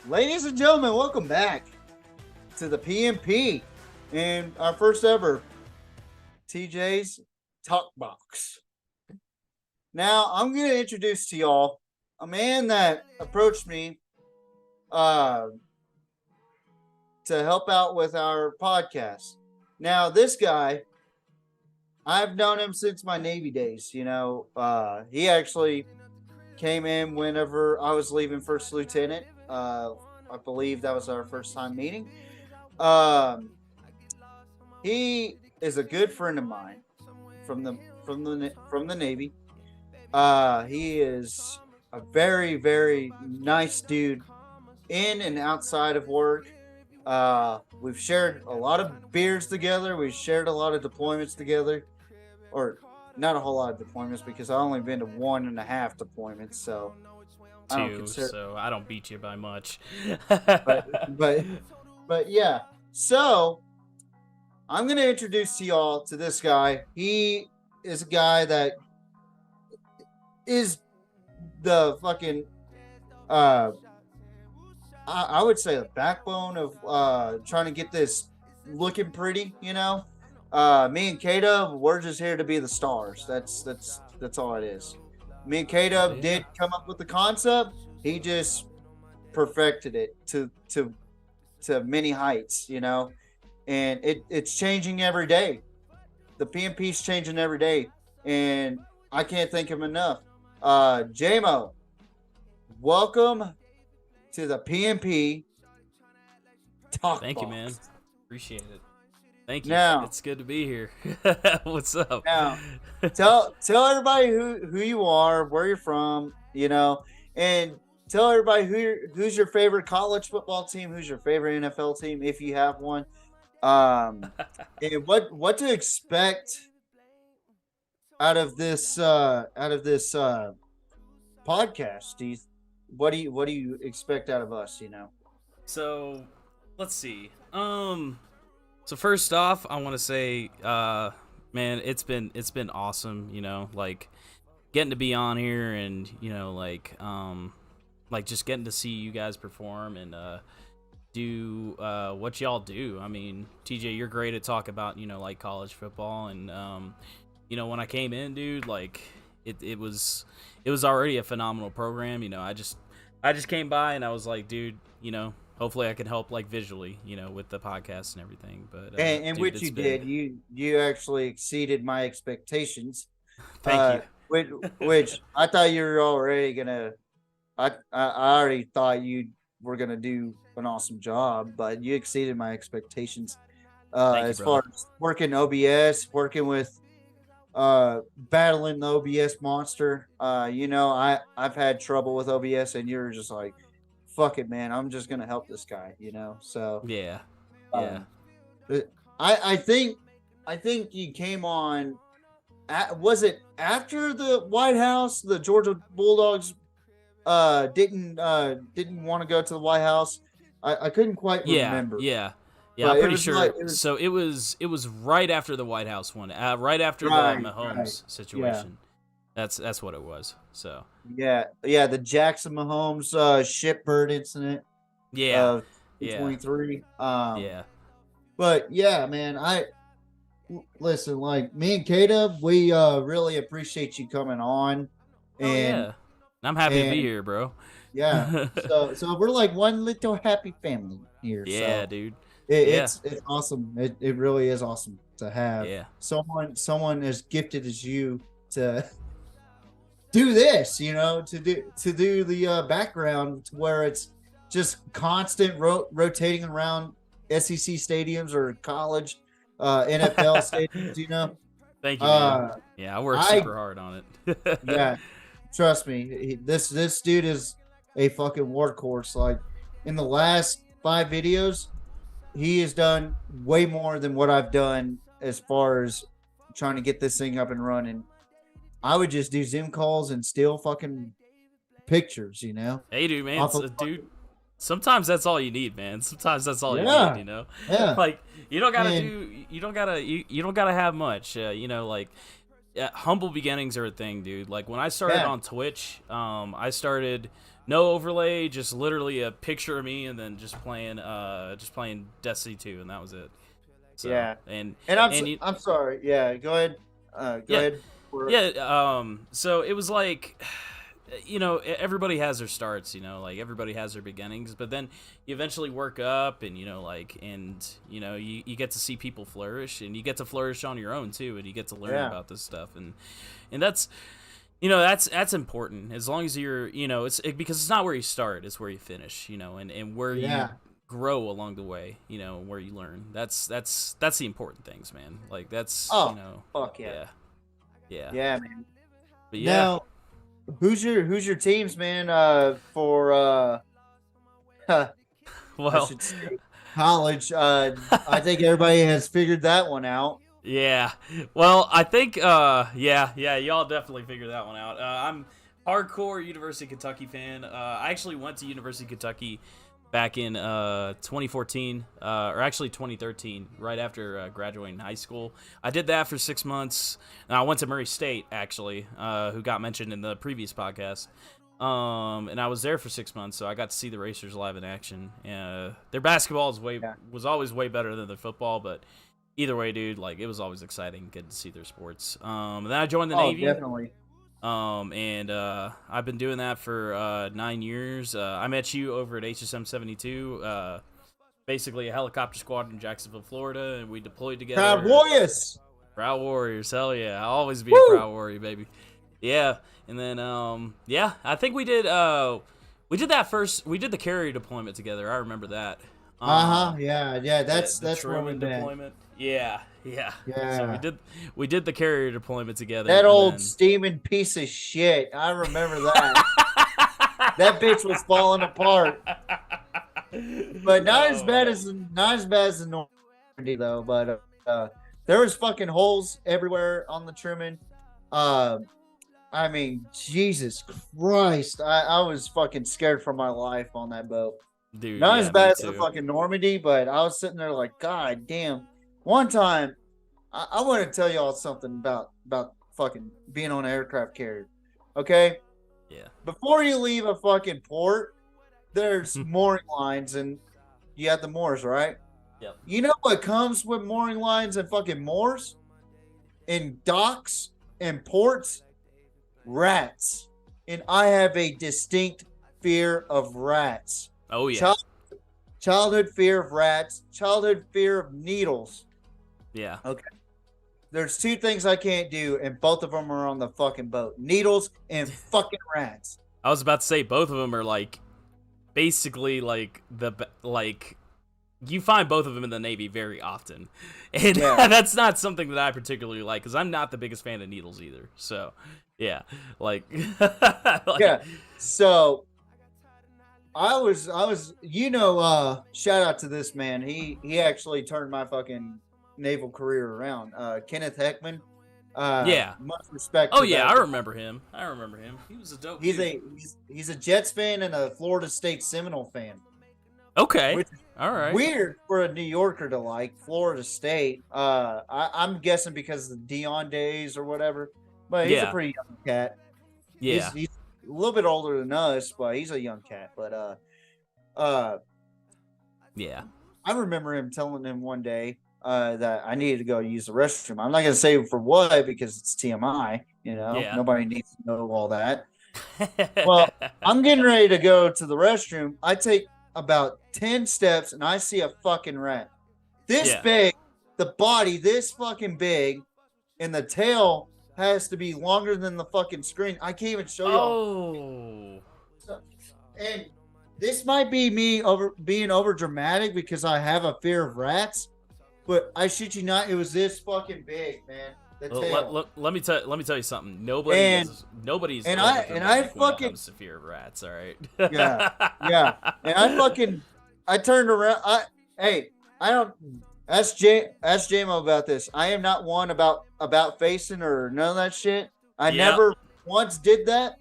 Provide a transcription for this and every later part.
Ladies and gentlemen, welcome back to the PMP and our first ever TJ's Talkbox. Now, I'm going to introduce to y'all a man that approached me to help out with our podcast. Now, this guy, I've known him since my Navy days. He actually came in whenever I was leaving first lieutenant. I believe that was our first time meeting. He is a good friend of mine from the Navy. He is a very, very nice dude in and outside of work. We've shared a lot of beers together. We've shared a lot of deployments together, or not a whole lot of deployments because I've only been to 1.5 deployments. So so I don't beat you by much. but yeah. So I'm gonna introduce to y'all to this guy. He is a guy that is the fucking I would say the backbone of trying to get this looking pretty. Me and K-Dub, we're just here to be the stars. That's all it is. Me and K-Dub did come up with the concept. He just perfected it to many heights, and it's changing every day. The PMP's changing every day, and I can't thank him enough. JMO, welcome to the PMP Talk. Thank you, man. Appreciate it. Thank you. Now, it's good to be here. What's up? Now, tell everybody who you are, where you're from, and tell everybody who's your favorite college football team, who's your favorite NFL team, if you have one, and what to expect out of this podcast. What do you expect out of us? So, let's see. So first off, I want to say, man, it's been awesome. Like getting to be on here and like just getting to see you guys perform and do what y'all do. I mean, TJ, you're great at talk about like college football, and when I came in, dude, like it was already a phenomenal program. I just came by and I was like, dude, hopefully I can help like visually, with the podcast and everything. But and dude, which you did, you actually exceeded my expectations. Thank you. Which I thought you were already gonna. I already thought you were gonna do an awesome job, but you exceeded my expectations. As far as working OBS, working with battling the OBS monster. I've had trouble with OBS, and you're just like, fuck it, man, I'm just gonna help this guy, so yeah. I think you came on was it after the White House, the Georgia Bulldogs didn't want to go to the White House? I couldn't quite remember. I'm pretty sure. So it was right after the White House one, right after the Mahomes situation. Yeah. That's what it was. So the Jackson Mahomes shipbird incident. Yeah, 23. Yeah. But yeah, man, listen, like me and Kata, we really appreciate you coming on. And I'm happy to be here, bro. Yeah. So we're like one little happy family here. Yeah, so dude. It's awesome. It really is awesome to have someone as gifted as you to do this, to do the background to where it's just constant rotating around SEC stadiums or college NFL stadiums, Thank you, man. I work super hard on it. Yeah, trust me, this dude is a fucking workhorse. Like in the last 5 videos, he has done way more than what I've done as far as trying to get this thing up and running. I would just do Zoom calls and still fucking pictures, Hey, dude, man, dude. Sometimes that's all you need, man. Sometimes that's all you need, Yeah. Like you don't gotta have much, like Yeah, humble beginnings are a thing, dude. Like when I started Yeah. on Twitch, I started no overlay, just literally a picture of me, and then just playing Destiny 2, and that was it. So Yeah. and And and you, I'm sorry. Yeah. Go ahead. Go yeah, ahead. yeah. So it was like, everybody has their starts, like everybody has their beginnings, but then you eventually work up, and you get to see people flourish, and you get to flourish on your own too, and you get to learn Yeah. about this stuff, and that's that's important, as long as you're because it's not where you start, it's where you finish, and where you Yeah. grow along the way, where you learn. That's the important things, man. Like that's Oh, fuck yeah. yeah, yeah, Yeah, man. but yeah. Now, who's your teams, man? For I Well, should say college. I think everybody has figured that one out. yeah. Well, I think yeah, y'all definitely figured that one out. I'm hardcore University of Kentucky fan. I actually went to University of Kentucky back in 2014, or actually 2013, right after graduating high school. I did that for 6 months. And I went to Murray State, actually, who got mentioned in the previous podcast. And I was there for 6 months, so I got to see the Racers live in action. Their basketball Yeah. was always way better than their football, but either way, dude, like it was always exciting getting to see their sports. And then I joined the Oh, Navy. definitely. And I've been doing that for 9 years. I met you over at HSM 72, basically a helicopter squad in Jacksonville, Florida, and we deployed together. Proud Warriors. Proud Warriors, hell yeah! I'll always be Woo! a proud warrior, baby. Yeah, and then yeah, I think we did the carrier deployment together. I remember that. Yeah. Yeah. That's The where Truman we've been. deployment. Yeah. So Yeah. we did the carrier deployment together. That and old then... steaming piece of shit. I remember that. That bitch was falling apart. But not as bad as the Normandy though. But there was fucking holes everywhere on the Truman. I mean, Jesus Christ, I was fucking scared for my life on that boat. Dude, Not yeah, as bad me as the too. fucking Normandy, but I was sitting there like, God damn. One time, I want to tell y'all something about fucking being on an aircraft carrier. Okay, Yeah. before you leave a fucking port, there's mooring lines, and you have the moors, right? Yep. You know what comes with mooring lines and fucking moors, and docks and ports? Rats. And I have a distinct fear of rats. Oh yeah. Childhood fear of rats. Childhood fear of needles. Yeah. Okay. There's two things I can't do, and both of them are on the fucking boat: needles and fucking rats. I was about to say both of them are like basically like you find both of them in the Navy very often, and Yeah. that's not something that I particularly like because I'm not the biggest fan of needles either. So yeah, like, Yeah. So I was shout out to this man. He actually turned my fucking naval career around. Kenneth Heckman. Yeah. Much respect. Oh to yeah, that. I remember him. He was a dope. He's a Jets fan and a Florida State Seminole fan. Okay. Which All right. Weird for a New Yorker to like Florida State. I'm guessing because of the Dion days or whatever. But he's a pretty young cat. Yeah. He's a little bit older than us, but he's a young cat. But yeah. I remember him telling him one day that I needed to go use the restroom. I'm not gonna say for what because it's TMI. Yeah. Nobody needs to know all that. Well, I'm getting ready to go to the restroom. I take about 10 steps and I see a fucking rat. This big, the body this fucking big, and the tail has to be longer than the fucking screen. I can't even show you. Oh. And this might be me being over dramatic because I have a fear of rats, but I shit you not, it was this fucking big, man. The tail. Let me tell you something. Nobody's and I fucking fear of rats. All right. yeah. And I turned around. I don't ask JMO about this. I am not one about facing or none of that shit. I never once did that.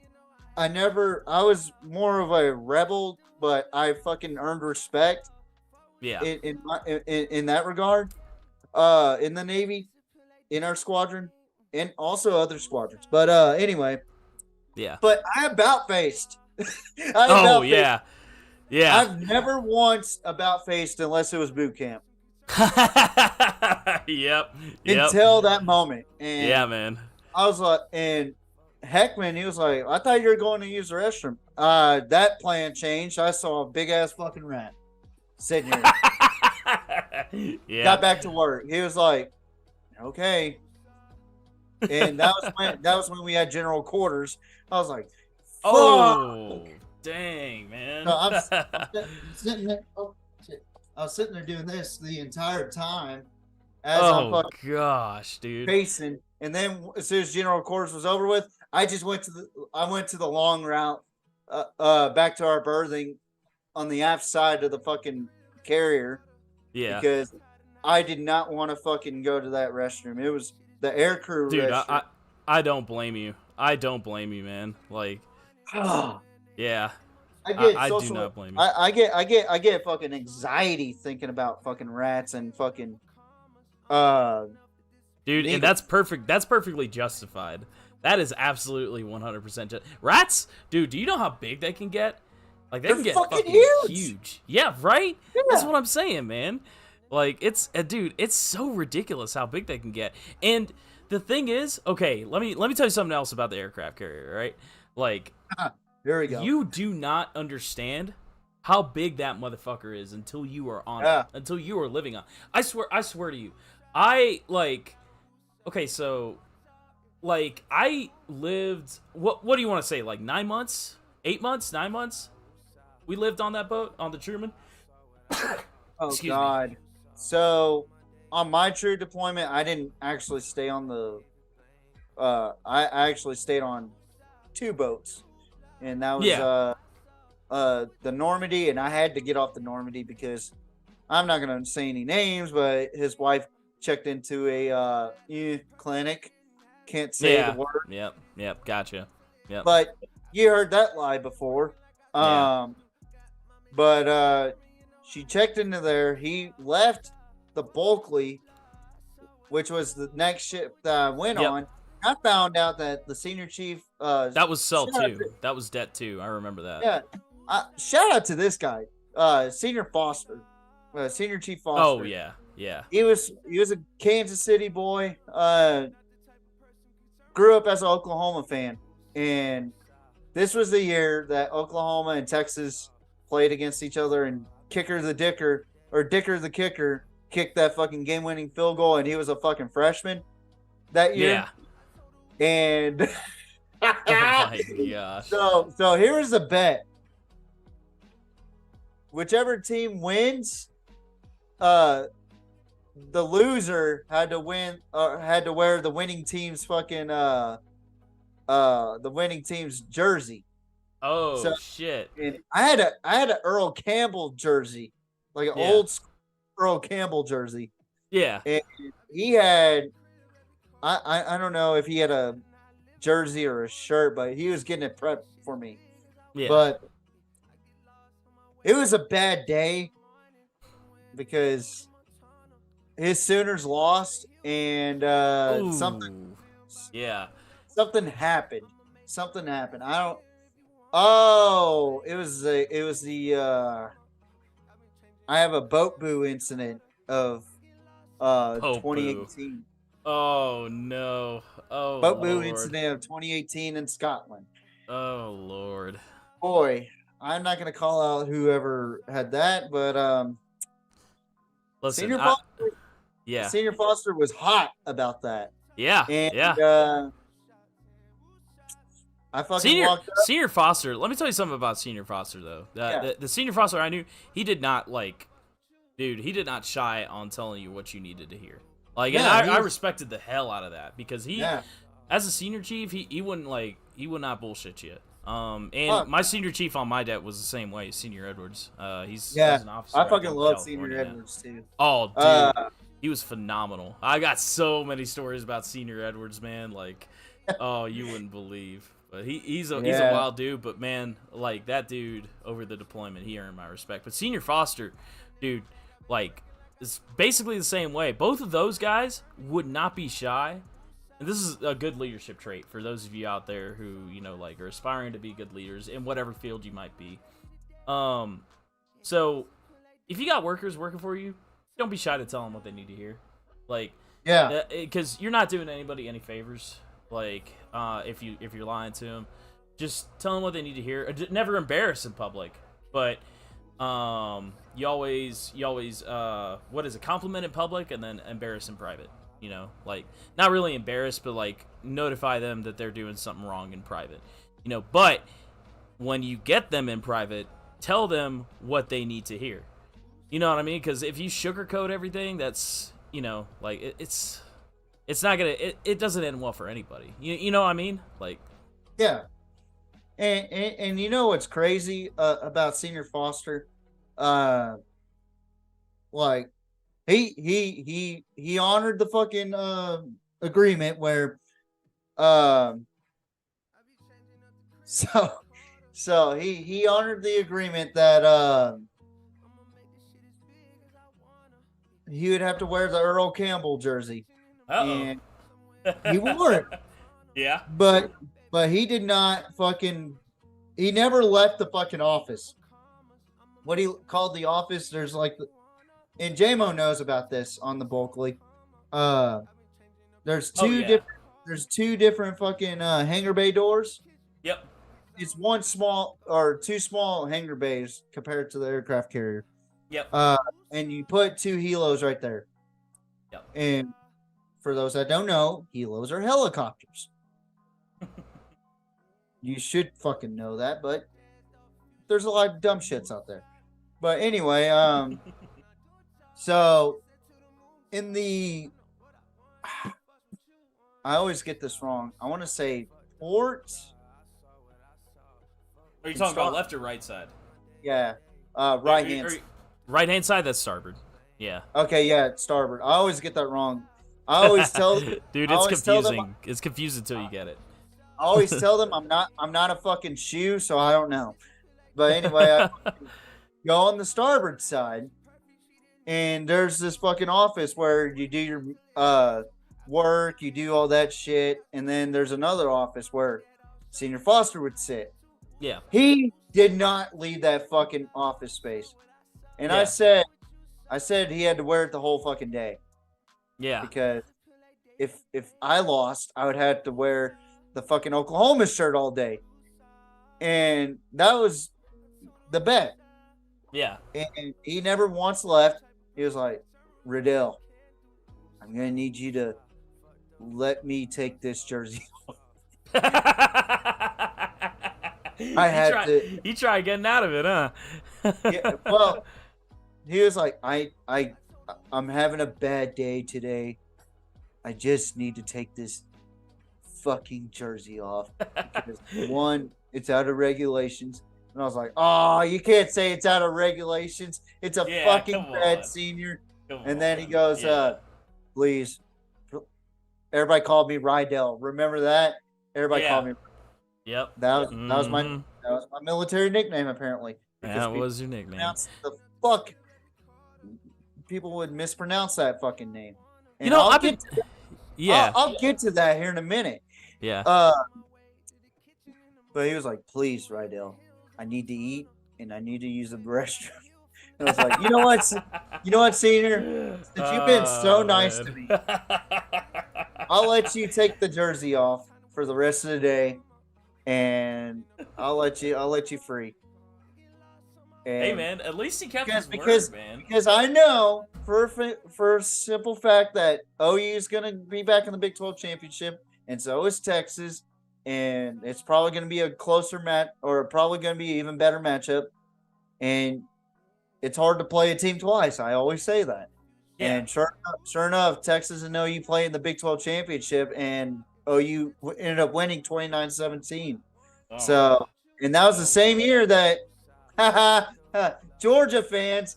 I was more of a rebel, but I fucking earned respect. Yeah. In that regard, in the Navy, in our squadron, and also other squadrons. But anyway, Yeah. but I about faced. Oh yeah. Yeah. I've never once about faced unless it was boot camp. Yep. Until that moment. And yeah, man. I was like, and Heckman, he was like, I thought you were going to use the restroom. That plan changed. I saw a big ass fucking rat sitting here. Yeah. Got back to work. He was like, okay. And that was when we had general quarters. I was like, fuck. Oh, dang, man. So I'm sitting there. Oh, shit. I was sitting there doing this the entire time as I'm fucking gosh, dude. pacing. And then as soon as general quarters was over with, I went to the long route back to our berthing on the aft side of the fucking carrier. Yeah. Because I did not want to fucking go to that restroom. It was the aircrew dude, restroom. I don't blame you. I don't blame you, man. Like, yeah. I do not blame you. I get fucking anxiety thinking about fucking rats and fucking dude, and that's perfect. That's perfectly justified. That is absolutely 100% rats, dude. Do you know how big they can get? Like they can get fucking huge. Yeah, right. Yeah. That's what I'm saying, man. Like it's dude, it's so ridiculous how big they can get. And the thing is, okay, let me tell you something else about the aircraft carrier, right? Like, there we go. You do not understand how big that motherfucker is until you are on it, until you are living on. I swear to you, okay, so. Like, I lived, what do you want to say, like 9 months? 8 months? 9 months? We lived on that boat, on the Truman? Oh, excuse God. Me. So, on my true deployment, I didn't actually stay on the, I actually stayed on 2 boats. And that was, the Normandy, and I had to get off the Normandy because I'm not going to say any names, but his wife checked into a clinic. Can't say the word. Yep, gotcha. Yep. But you heard that lie before. But she checked into there. He left the Bulkley, which was the next ship that I went on. I found out that the senior chief that was Cell 2. That was Det 2. I remember that. Yeah. Shout out to this guy, Senior Foster. Senior Chief Foster. Oh yeah. Yeah. He was a Kansas City boy. Grew up as an Oklahoma fan, and this was the year that Oklahoma and Texas played against each other, and Dicker the kicker kicked that fucking game-winning field goal, and he was a fucking freshman that year. Yeah. And oh my gosh. So here's the bet. Whichever team wins, the loser had to wear the winning team's fucking the winning team's jersey. Oh shit! And I had a Earl Campbell jersey, like an old Earl Campbell jersey. Yeah. And he had I don't know if he had a jersey or a shirt, but he was getting it prepped for me. Yeah. But it was a bad day because his Sooners lost, and something happened. Something happened. I don't. Oh, it was the. I have a boat boo incident of 2018. Boo. Oh no! Oh, boat boo incident of 2018 in Scotland. Oh Lord! Boy, I'm not going to call out whoever had that, but listen, Senior Foster was hot about that. Yeah, and, I fucking walked up. Senior Foster. Let me tell you something about Senior Foster, though. The Senior Foster I knew, he did not he did not shy on telling you what you needed to hear. Like, and I respected the hell out of that because he, as a senior chief, he would not bullshit you. And my senior chief on my det was the same way, Senior Edwards. He's an officer. I fucking love Senior Edwards too. Oh, dude. He was phenomenal. I got so many stories about Senior Edwards, man. Like, oh, you wouldn't believe. But he's a wild dude. But man, like that dude over the deployment, he earned my respect. But Senior Foster, dude, like, is basically the same way. Both of those guys would not be shy this is a good leadership trait for those of you out there who, you know, like are aspiring to be good leaders in whatever field you might be. So if you got workers working for you, don't be shy to tell them what they need to hear. Like, Yeah. Because you're not doing anybody any favors. Like, if you're lying to them, just tell them what they need to hear. Never embarrass in public, but you always what is it? Compliment in public and then embarrass in private. You know, like not really embarrass, but like notify them that they're doing something wrong in private. You know, but when you get them in private, tell them what they need to hear. You know what I mean? Because if you sugarcoat everything, that's, you know, like it's not gonna, it doesn't end well for anybody. You know what I mean? Like, Yeah. And you know what's crazy about Senior Foster? Like he honored the fucking agreement where so he honored the agreement that he would have to wear the Earl Campbell jersey. And he wore it. Yeah. But he did not fucking, he never left the fucking office. What he called the office, there's like, and J-Mo knows about this on the Bulkley. There's two different fucking hangar bay doors. Yep. It's one small or two small hangar bays compared to the aircraft carrier. Yep. And you put two helos right there. Yep. And for those that don't know, helos are helicopters. You should fucking know that, but there's a lot of dumb shits out there. But anyway, so in the, I always get this wrong. I want to say port. Are you talking about left or right side? Yeah, right hand. Right hand side. That's starboard. Yeah. Okay, yeah, starboard. I always get that wrong. I always tell dude, it's confusing. It's confusing until you get it. I always tell them I'm not a fucking shoe, so I don't know. But anyway, I go on the starboard side, and there's this fucking office where you do your work, you do all that shit, and then there's another office where Senior Foster would sit. Yeah. He did not leave that fucking office space. And yeah. I said he had to wear it the whole fucking day. Yeah. Because if I lost, I would have to wear the fucking Oklahoma shirt all day. And that was the bet. Yeah. And he never once left. He was like, Riddell, I'm going to need you to let me take this jersey off. He tried getting out of it, huh? Yeah, well, he was like, I'm having a bad day today. I just need to take this fucking jersey off. Because one, it's out of regulations. And I was like, oh, you can't say it's out of regulations. It's a fucking bad senior. And then he goes, please. Everybody called me Riddell. Remember that? Everybody called me. Yep. That was my military nickname, apparently. That was your nickname. The fuck, people would mispronounce that fucking name. And you know, I'll get to that here in a minute. Yeah. But he was like, "Please, Riddell, I need to eat and I need to use the restroom." And I was like, you know what, senior? Since you've been so nice to me, I'll let you take the jersey off for the rest of the day, and I'll let you free. And hey man, at least he kept his word, man. Because I know for a simple fact that OU is going to be back in the Big 12 championship, and so is Texas, and it's probably going to be a closer match, or probably going to be an even better matchup. And it's hard to play a team twice. I always say that. Yeah. And sure enough, Texas and OU play in the Big 12 championship, and OU ended up winning 29-17. Oh. So, and that was the same year that Georgia fans,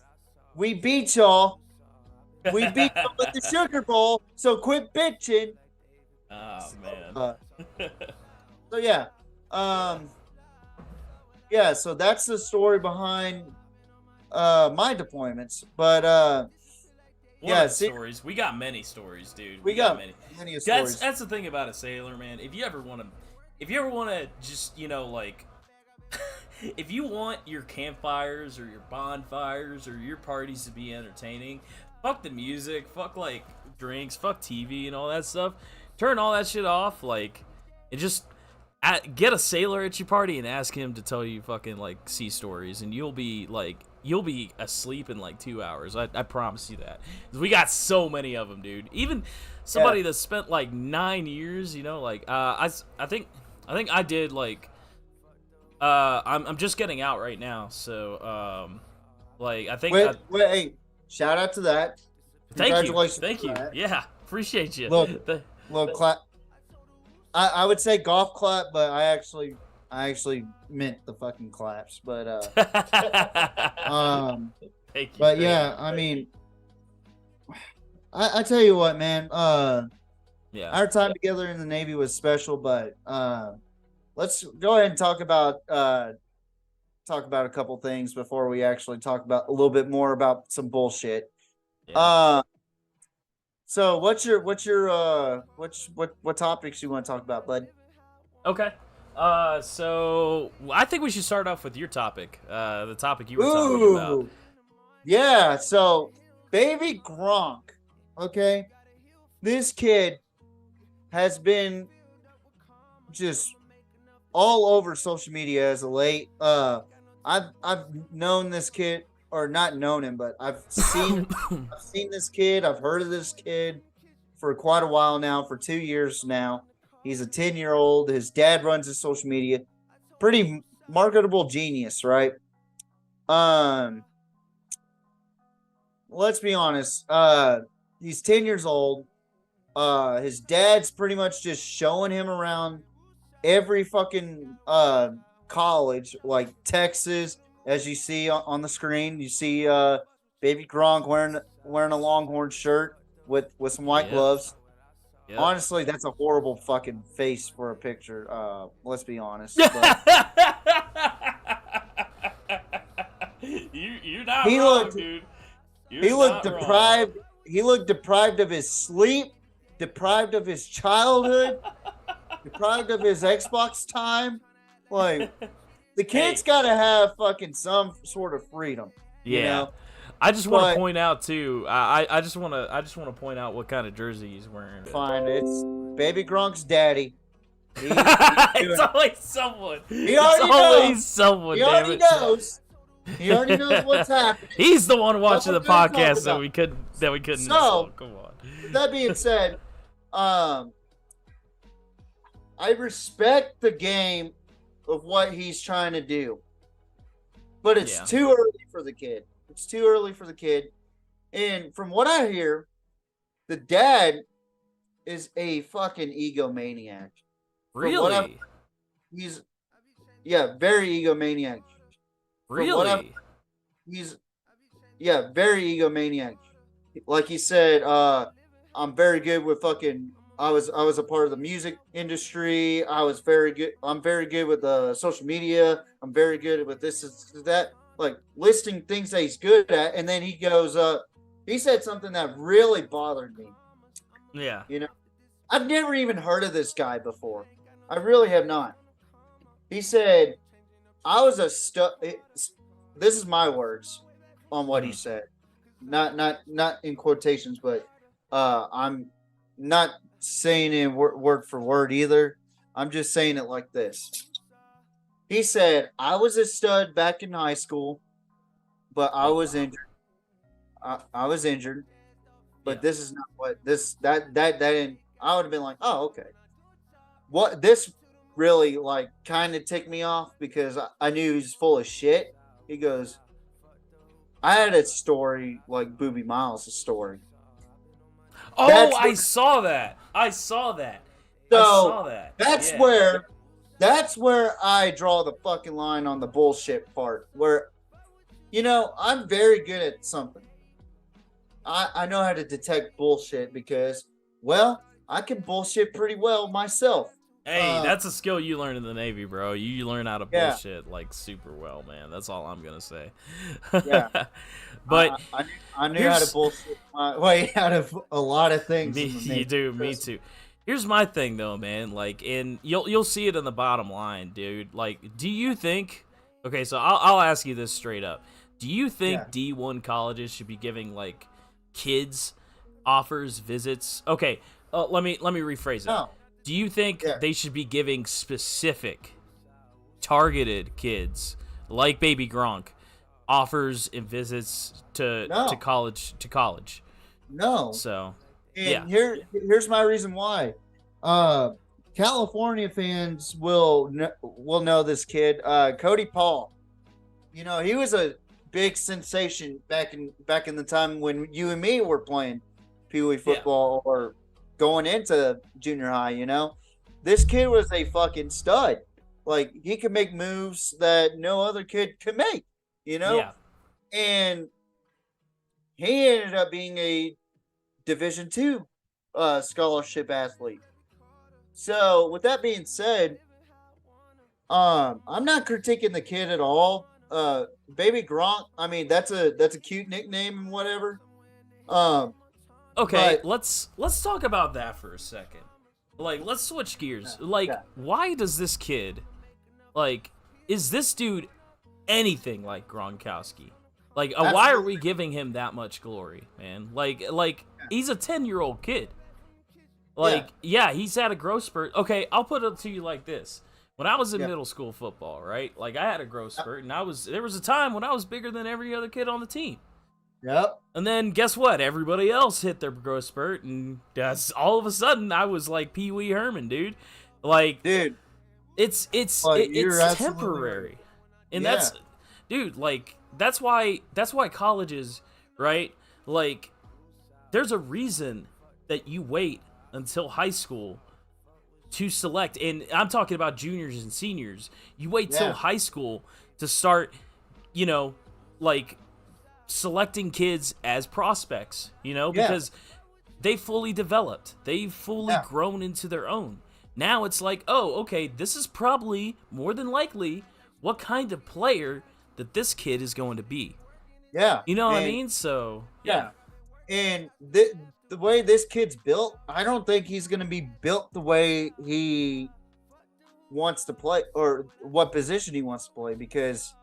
we beat y'all. We beat y'all at the Sugar Bowl, so quit bitching. Oh, man. So, yeah. Yeah, so that's the story behind my deployments. But One of the stories. We got many stories, dude. We got many stories. That's the thing about a sailor, man. If you ever want to just, like, if you want your campfires or your bonfires or your parties to be entertaining, fuck the music, fuck, like, drinks, fuck TV and all that stuff. Turn all that shit off, like, and just get a sailor at your party and ask him to tell you fucking, like, sea stories, and you'll be asleep in like 2 hours. I promise you that. We got so many of them, dude. Even somebody that spent like 9 years, like I think I did like I'm just getting out right now, so like I think wait, shout out to that. Congratulations. Thank you. Yeah, appreciate you. Little clap. I would say golf clap, but I actually meant the fucking claps, but Thank you, but yeah, I mean, I tell you what, man, yeah, our time together in the Navy was special, but let's go ahead and talk about a couple things before we actually talk about a little bit more about some bullshit. Yeah. So what topics you want to talk about, bud? Okay. So I think we should start off with your topic. The topic you were talking about. Yeah, so baby Gronk. Okay. This kid has been just all over social media as of late. I've known this kid, or not known him, but I've seen this kid. I've heard of this kid for quite a while now, for 2 years now. He's a 10-year-old. His dad runs his social media. Pretty marketable genius, right? Let's be honest. He's 10 years old. His dad's pretty much just showing him around every fucking college, like Texas, as you see on the screen. You see baby Gronk wearing a Longhorn shirt with some white gloves. Yep. Honestly, that's a horrible fucking face for a picture. Let's be honest. You're not wrong, dude. He looked deprived. Wrong. He looked deprived of his sleep, deprived of his childhood, deprived of his Xbox time. Like, the kid's got to have fucking some sort of freedom. Yeah. You know? I just want to point out too. I just want to point out what kind of jersey he's wearing. Fine, it's baby Gronk's daddy. It's always someone. He already knows. He already knows what's happening. He's the one watching the podcast that we couldn't. So, come on. With that being said, I respect the game of what he's trying to do, but it's too early for the kid. It's too early for the kid. And from what I hear, the dad is a fucking egomaniac. Really? He's very egomaniac. Really? Very egomaniac. Like he said, I'm very good with fucking I was a part of the music industry. I'm very good with social media. I'm very good with this and that. Like, listing things that he's good at, and then he goes, he said something that really bothered me. Yeah. You know, I've never even heard of this guy before. I really have not. He said, I was a this is my words on what he said. Not in quotations, but I'm not saying it word for word either. I'm just saying it like this. He said, I was a stud back in high school, but I was injured. I was injured, but this is not what that didn't. I would have been like, oh, okay. What this really like kind of ticked me off because I knew he was full of shit. He goes, I had a story like Booby Miles' story. Oh, I saw that. So that's where I draw the fucking line on the bullshit part. Where, I'm very good at something. I know how to detect bullshit because, well, I can bullshit pretty well myself. Hey, that's a skill you learn in the Navy, bro. You learn how to Yeah. bullshit like super well, man. That's all I'm gonna say. Yeah. But I knew how to here's bullshit my way out of a lot of things in me. the You Navy. do, me too. Here's my thing though, man. Like, and you'll see it in the bottom line, dude. Like, do you think? Okay, so I'll ask you this straight up. Do you Yeah. think D1 colleges should be giving like kids offers, visits? Okay, let me rephrase it. No. Do you think Yeah. they should be giving specific, targeted kids like Baby Gronk offers and visits to No. college? No. So And yeah, here's my reason why. California fans will know this kid, Cody Paul. You know, he was a big sensation back in the time when you and me were playing Pee Wee football or going into junior high. You know, this kid was a fucking stud. Like, he could make moves that no other kid could make. You know, yeah, and he ended up being a Division II scholarship athlete. So, with that being said, I'm not critiquing the kid at all. Baby Gronk, I mean, that's a cute nickname and whatever. okay. But Let's talk about that for a second. Like, let's switch gears. Like, yeah. why does this kid, like, is this dude anything like Gronkowski? Like, why are we giving him that much glory, man? Like he's a 10-year-old kid. Like, yeah, he's had a growth spurt. Okay, I'll put it to you like this. When I was in middle school football, right? Like, I had a growth spurt, and there was a time when I was bigger than every other kid on the team. Yep. And then guess what? Everybody else hit their growth spurt, and all of a sudden I was like Pee Wee Herman, dude. Like, Dude, it's temporary, and that's, dude. Like, that's why colleges, right? Like, there's a reason that you wait until high school to select, and I'm talking about juniors and seniors. You wait till high school to start, you know, like, selecting kids as prospects, you know, because they fully developed, they've fully grown into their own. Now it's like, oh, okay, this is probably more than likely what kind of player that this kid is going to be. Yeah. You know what I mean? So yeah. And the way this kid's built, I don't think he's going to be built the way he wants to play or what position he wants to play, because,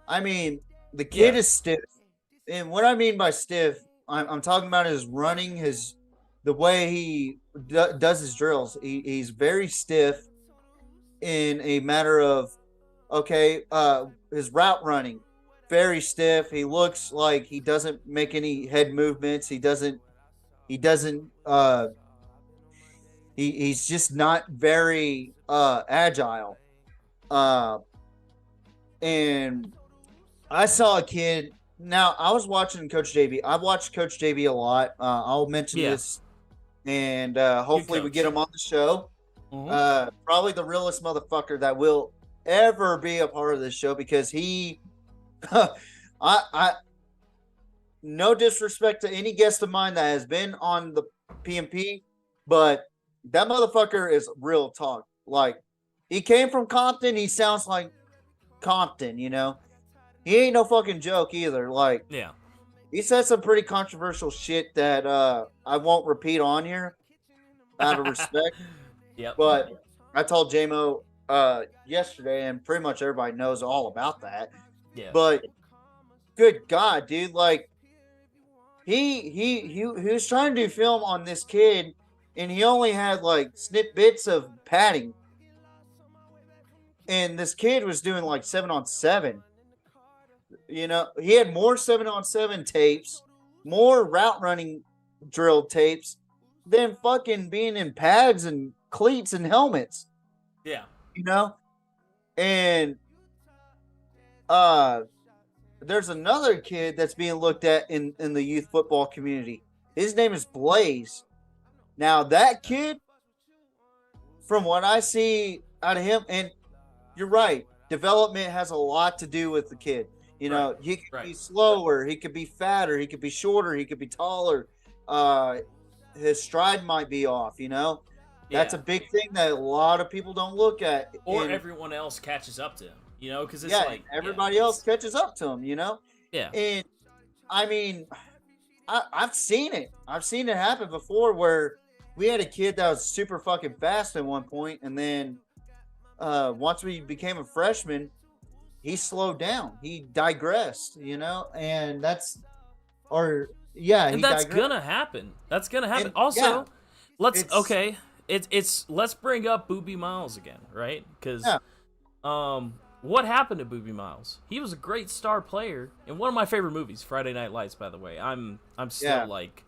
I mean, the kid is stiff. And what I mean by stiff, I'm talking about his running, the way he does his drills. He's very stiff in a matter of, his route running, very stiff. He looks like he doesn't make any head movements. He's just not very agile. And I saw a kid. Now, I was watching Coach JB. I've watched Coach JB a lot. I'll mention this, and hopefully we get him on the show. Mm-hmm. Probably the realest motherfucker that will ever be a part of this show, because he, I, no disrespect to any guest of mine that has been on the PMP, but that motherfucker is real talk. Like, he came from Compton. He sounds like Compton, you know? He ain't no fucking joke either. Like, he said some pretty controversial shit that I won't repeat on here out of respect. But I told JMO yesterday, and pretty much everybody knows all about that. But good God, dude, like, he was trying to do film on this kid, and he only had like snippets of padding, and this kid was doing like 7-on-7. You know, he had more 7-on-7 tapes, more route running drill tapes than fucking being in pads and cleats and helmets. Yeah. You know? And there's another kid that's being looked at in the youth football community. His name is Blaze. Now, that kid, from what I see out of him, and you're right, development has a lot to do with the kid. You know, he could be slower, he could be fatter, he could be shorter, he could be taller. His stride might be off, you know. That's a big thing that a lot of people don't look at. Or everyone else catches up to him, you know, because it's everybody else catches up to him, you know? Yeah. And I mean, I've seen it. I've seen it happen before where we had a kid that was super fucking fast at one point, and then once we became a freshman, he slowed down. He digressed, you know, and that's gonna happen. That's gonna happen. And, also, let's bring up Boobie Miles again, right? Because what happened to Boobie Miles? He was a great star player in one of my favorite movies, Friday Night Lights. By the way, I'm still like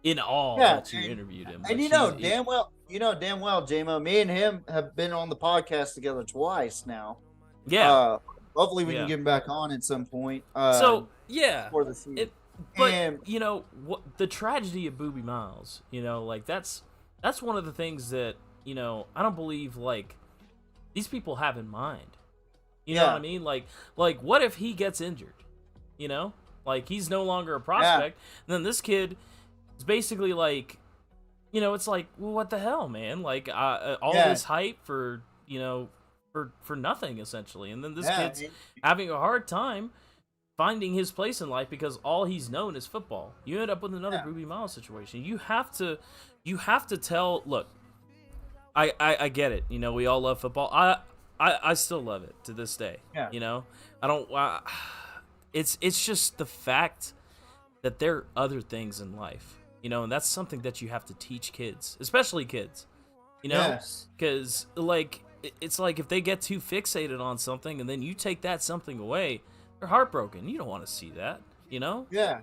in awe that you interviewed him. And damn well, JMO, me and him have been on the podcast together twice now. Yeah. Hopefully we can get him back on at some point. For the season. But you know what, the tragedy of Boobie Miles, you know, like that's one of the things that, you know, I don't believe like these people have in mind. You know what I mean? Like what if he gets injured? You know, like he's no longer a prospect. And then this kid is basically like, you know, it's like, well, what the hell, man? Like all this hype for, you know, for nothing essentially. And then this kid's having a hard time finding his place in life because all he's known is football. You end up with another Boobie Miles situation. You have to tell, look, I get it. You know, we all love football. I still love it to this day. Yeah. You know, I don't. It's just the fact that there are other things in life. You know, and that's something that you have to teach kids, especially kids. You know, because like it's like if they get too fixated on something and then you take that something away, they're heartbroken. You don't want to see that. You know. Yeah.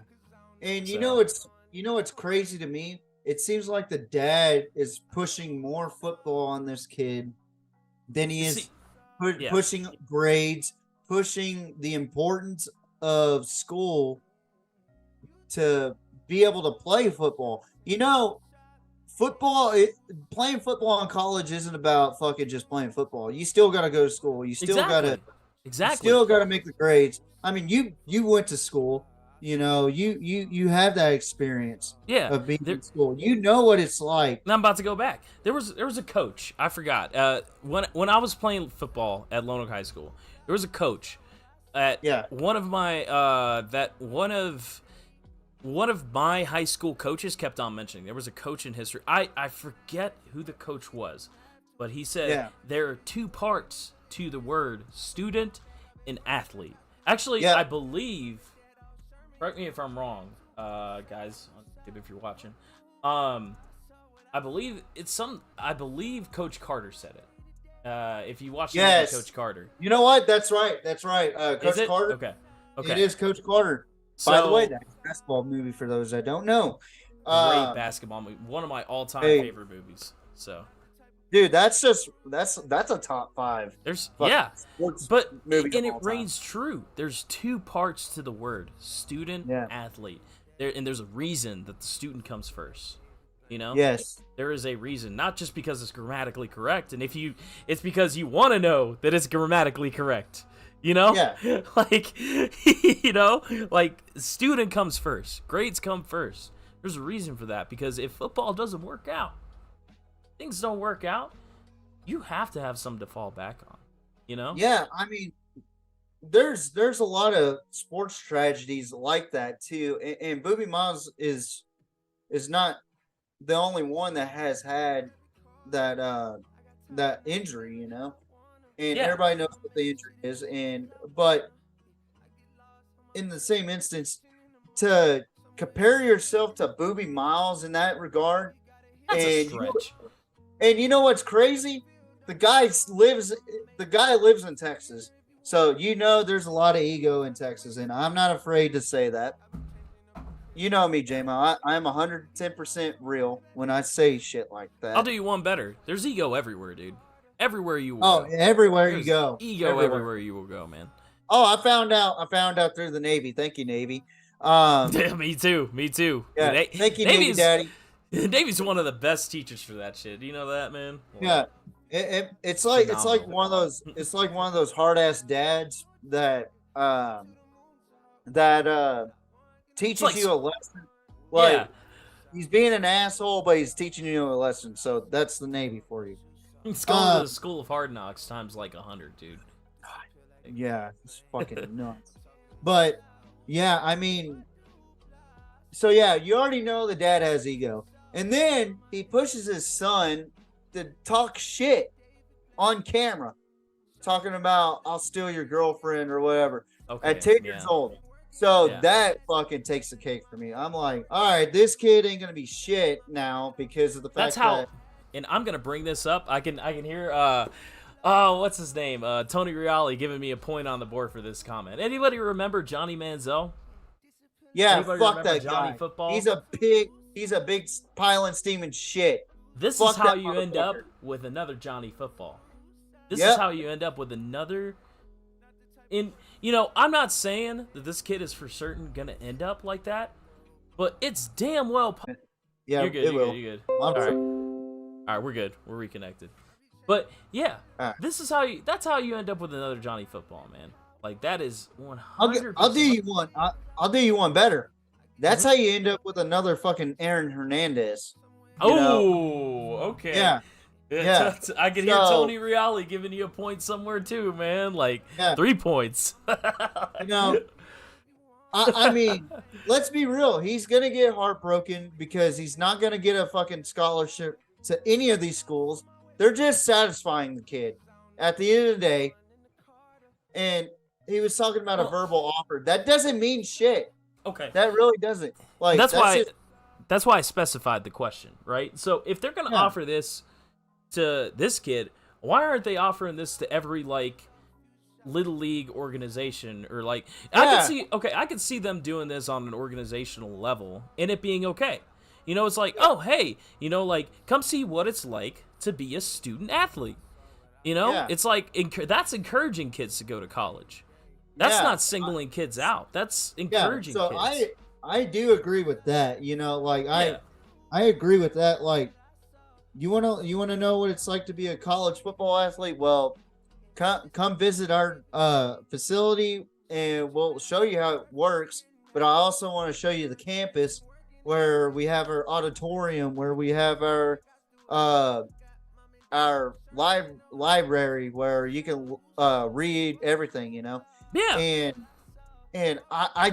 And you know it's crazy to me. It seems like the dad is pushing more football on this kid than he is pushing grades, pushing the importance of school to be able to play football. You know, playing football in college isn't about fucking just playing football. You still got to go to school. You still got to make the grades. I mean, you went to school. You know, you have that experience of being in school. You know what it's like. And I'm about to go back. There was a coach. I forgot. When I was playing football at Lone Oak High School, there was a coach at one of my high school coaches kept on mentioning. There was a coach in history. I forget who the coach was, but he said there are two parts to the word student and athlete. Actually, I believe. Correct me if I'm wrong, guys, on YouTube if you're watching. I believe Coach Carter said it. If you watch Coach Carter. You know what? That's right. Coach Carter. Okay. It is Coach Carter. By the way, that's a basketball movie for those that don't know. Great basketball movie. One of my all-time favorite movies. So, dude, that's a top 5. There's sports movie and it reigns true. There's two parts to the word student, athlete. There's a reason that the student comes first. You know, there is a reason, not just because it's grammatically correct, and it's because you want to know that it's grammatically correct. You know, like you know, like student comes first, grades come first. There's a reason for that, because if football doesn't work out, things don't work out, you have to have something to fall back on, you know? Yeah, I mean, there's a lot of sports tragedies like that too, and Boobie Miles is not the only one that has had that injury, you know, and everybody knows what the injury is, but in the same instance, to compare yourself to Boobie Miles in that regard, that's a stretch. And you know what's crazy? The guy lives in Texas. So you know there's a lot of ego in Texas, and I'm not afraid to say that. You know me, J-Mo. I'm 110% real when I say shit like that. I'll do you one better. There's ego everywhere, dude. Everywhere you will go. Everywhere you go. Ego everywhere you will go, man. Oh, I found out through the Navy. Thank you, Navy. Me too. Yeah, thank you, Navy Daddy. Navy's one of the best teachers for that shit. Do you know that, man? Yeah, it's like one of those hard ass dads that teaches you a lesson. Like, he's being an asshole, but he's teaching you a lesson. So that's the Navy for you. It's going to the School of Hard Knocks times like 100, dude. Yeah, it's fucking nuts. But yeah, I mean, so yeah, you already know the dad has ego, and then he pushes his son to talk shit on camera, talking about I'll steal your girlfriend or whatever at 10 years old. So that fucking takes the cake for me. I'm like, all right, this kid ain't gonna be shit now because of the fact that. And I'm gonna bring this up. I can hear what's his name? Tony Reale giving me a point on the board for this comment. Anybody remember Johnny Manziel? Yeah, anybody fuck that Johnny guy. Football? He's a big pile of steaming shit. This is how you end up with another Johnny Football. This is how you end up with another. I'm not saying that this kid is for certain gonna end up like that, but it's damn well. Yeah, you're good. You're good. All right, we're good. We're reconnected. But yeah, this is how you. That's how you end up with another Johnny Football, man. Like that is 100%. I'll do you one. I'll do you one better. That's how you end up with another fuking Aaron Hernandez. Okay. Yeah. I can hear Tony Reale giving you a point somewhere too, man. Like 3 points. I mean, let's be real. He's gonna get heartbroken because he's not gonna get a fucking scholarship to any of these schools. They're just satisfying the kid at the end of the day. And he was talking about a verbal offer. That doesn't mean shit. Okay. That really doesn't. Like that's why I specified the question, right? So if they're gonna offer this to this kid, why aren't they offering this to every like little league organization or like I could see them doing this on an organizational level and it being okay. It's like, oh, hey, like, come see what it's like to be a student athlete. It's like, that's encouraging kids to go to college. That's not singling kids out. That's encouraging kids. So I do agree with that. I agree with that. Like, you wanna know what it's like to be a college football athlete? Well, come visit our facility and we'll show you how it works. But I also want to show you the campus, where we have our auditorium, where we have our library, where you can read everything, Yeah. And I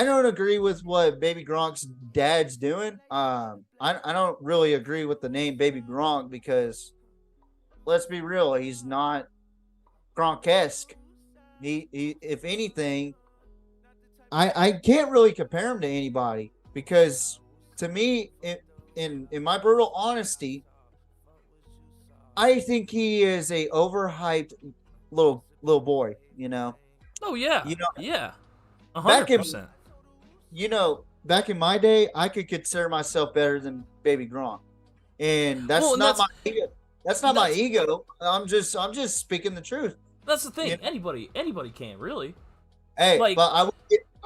don't agree with what Baby Gronk's dad's doing. I don't really agree with the name Baby Gronk because, let's be real, he's not Gronk-esque. He if anything, I can't really compare him to anybody. Because to me, in my brutal honesty, I think he is a overhyped little boy. Oh yeah. Yeah. 100%. Back in my day, I could consider myself better than Baby Gronk, and that's not my ego. That's not my ego. I'm just speaking the truth. That's the thing. Anybody can really. Hey, but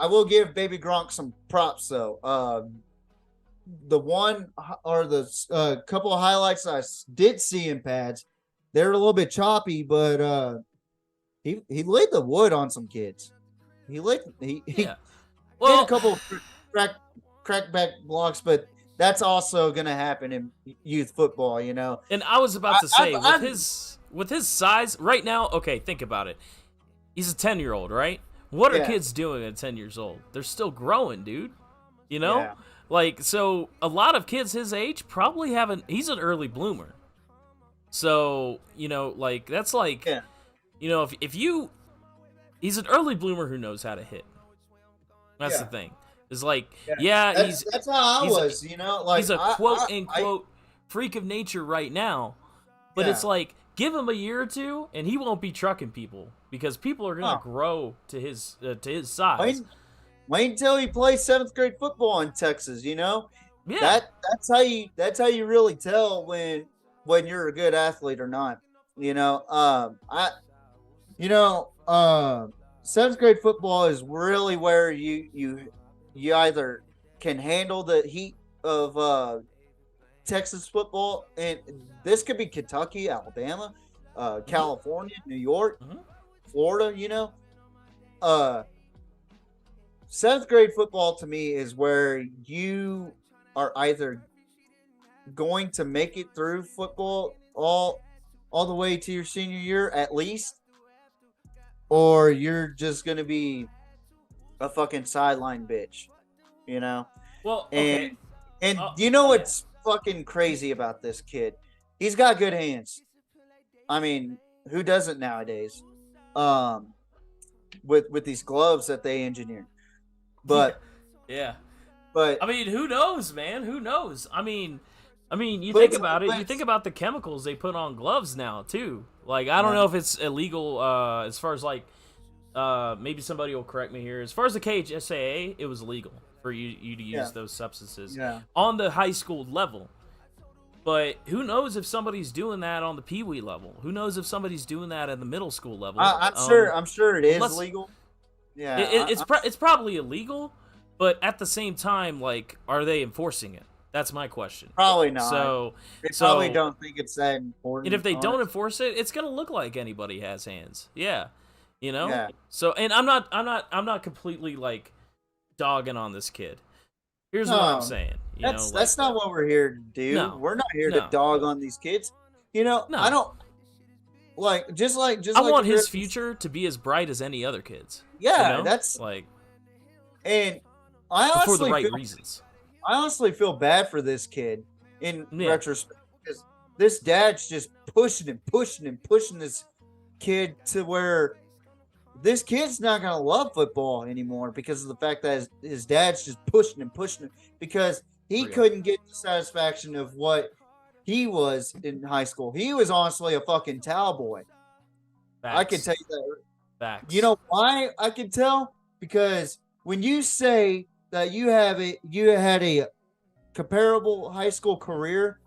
I will give Baby Gronk some props though. The one or the couple of highlights I did see in pads, they're a little bit choppy, but he laid the wood on some kids. He did a couple of crackback blocks, but that's also gonna happen in youth football, And I was about to say, with his size right now, okay, think about it. He's a 10-year-old, right? What are kids doing at 10 years old? They're still growing, dude. Yeah. Like, so a lot of kids his age probably haven't. He's an early bloomer. So, like, that's like, if you, he's an early bloomer who knows how to hit. That's the thing. It's like, that's how I was, like, he's a quote unquote freak of nature right now, but it's like, give him a year or two and he won't be trucking people because people are going to grow to his size. Wait until he plays 7th grade football in Texas, Yeah. That's how you really tell when you're a good athlete or not. 7th grade football is really where you either can handle the heat of Texas football, and this could be Kentucky, Alabama, California, New York, Florida, 7th grade football to me is where you are either going to make it through football all the way to your senior year at least, or you're just gonna be a fucking sideline bitch, you know? Well, okay. And you know what's fucking crazy about this kid? He's got good hands. I mean, who doesn't nowadays? With these gloves that they engineered. But yeah. But I mean, who knows, man? Who knows? I mean, you think about it. You think about the chemicals they put on gloves now, too. Like, I don't know if it's illegal as far as, like, maybe somebody will correct me here. As far as the KHSAA, it was illegal for you to use those substances on the high school level. But who knows if somebody's doing that on the Pee-wee level? Who knows if somebody's doing that at the middle school level? I'm sure it is legal. Yeah, it's probably illegal, but at the same time, like, are they enforcing it? That's my question. Probably not. So they probably don't think it's that important. And if they don't enforce it, it's gonna look like anybody has hands. Yeah, you know. Yeah. So, and I'm not completely like dogging on this kid. Here's what I'm saying. That's not what we're here to do. No, we're not here to dog on these kids. You know, I don't just like I want his future to be as bright as any other kid's. Yeah, you know? that's like, and I honestly for the right reasons. I honestly feel bad for this kid in retrospect, because this dad's just pushing this kid to where this kid's not going to love football anymore because of the fact that his dad's just pushing him because he couldn't get the satisfaction of what he was in high school. He was honestly a fucking towel boy. Facts. I can tell you that. Facts. You know why I can tell? Because when you say that you had a comparable high school career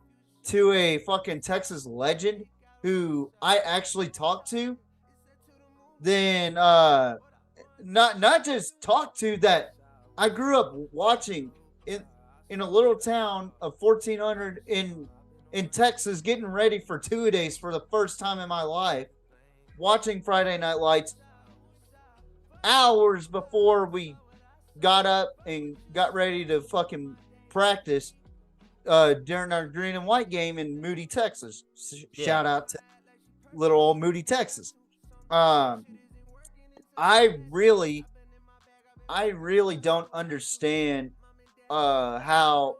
to a fucking Texas legend who I actually talked to, then not just talked to, that I grew up watching in a little town of 1,400 in Texas, getting ready for two-a-days for the first time in my life, watching Friday Night Lights hours before we got up and got ready to fucking practice during our green and white game in Moody, Texas. Shout out to little old Moody, Texas. I really don't understand how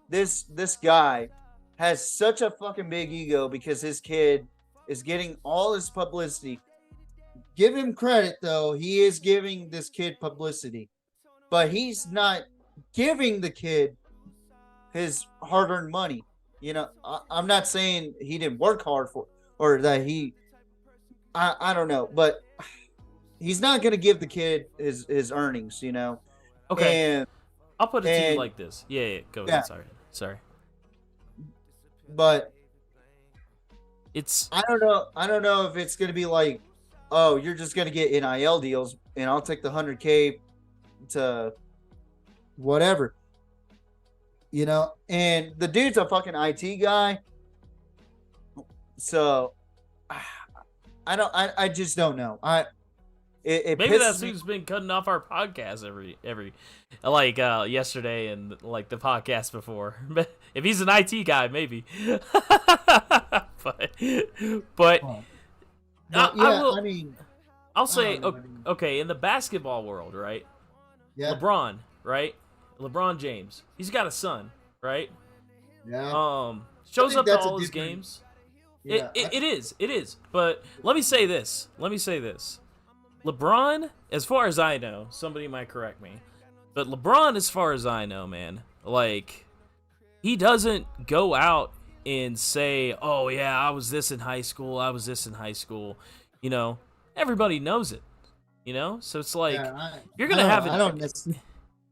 this guy has such a fucking big ego because his kid is getting all this publicity. Give him credit, though. He is giving this kid publicity, but he's not giving the kid his hard-earned money. You know, I'm not saying he didn't work hard for, or that I don't know, but he's not going to give the kid his earnings, you know? Okay. And I'll put it to you like this. Yeah, go ahead. Sorry. But it's, I don't know if it's going to be like, oh, you're just going to get NIL deals and I'll take the 100K to whatever, you know? And the dude's a fucking IT guy. So I just don't know. It maybe that's who's been cutting off our podcast every like yesterday and like the podcast before. If he's an IT guy, maybe. but I'll say okay, in the basketball world, right? Yeah. LeBron, right? LeBron James. He's got a son, right? Yeah. Shows up to all his games. Yeah, it is. But let me say this. LeBron, as far as I know, somebody might correct me, but LeBron, as far as I know, man, like, he doesn't go out and say, oh, yeah, I was this in high school. You know, everybody knows it, you know? So it's like, you're going to have it.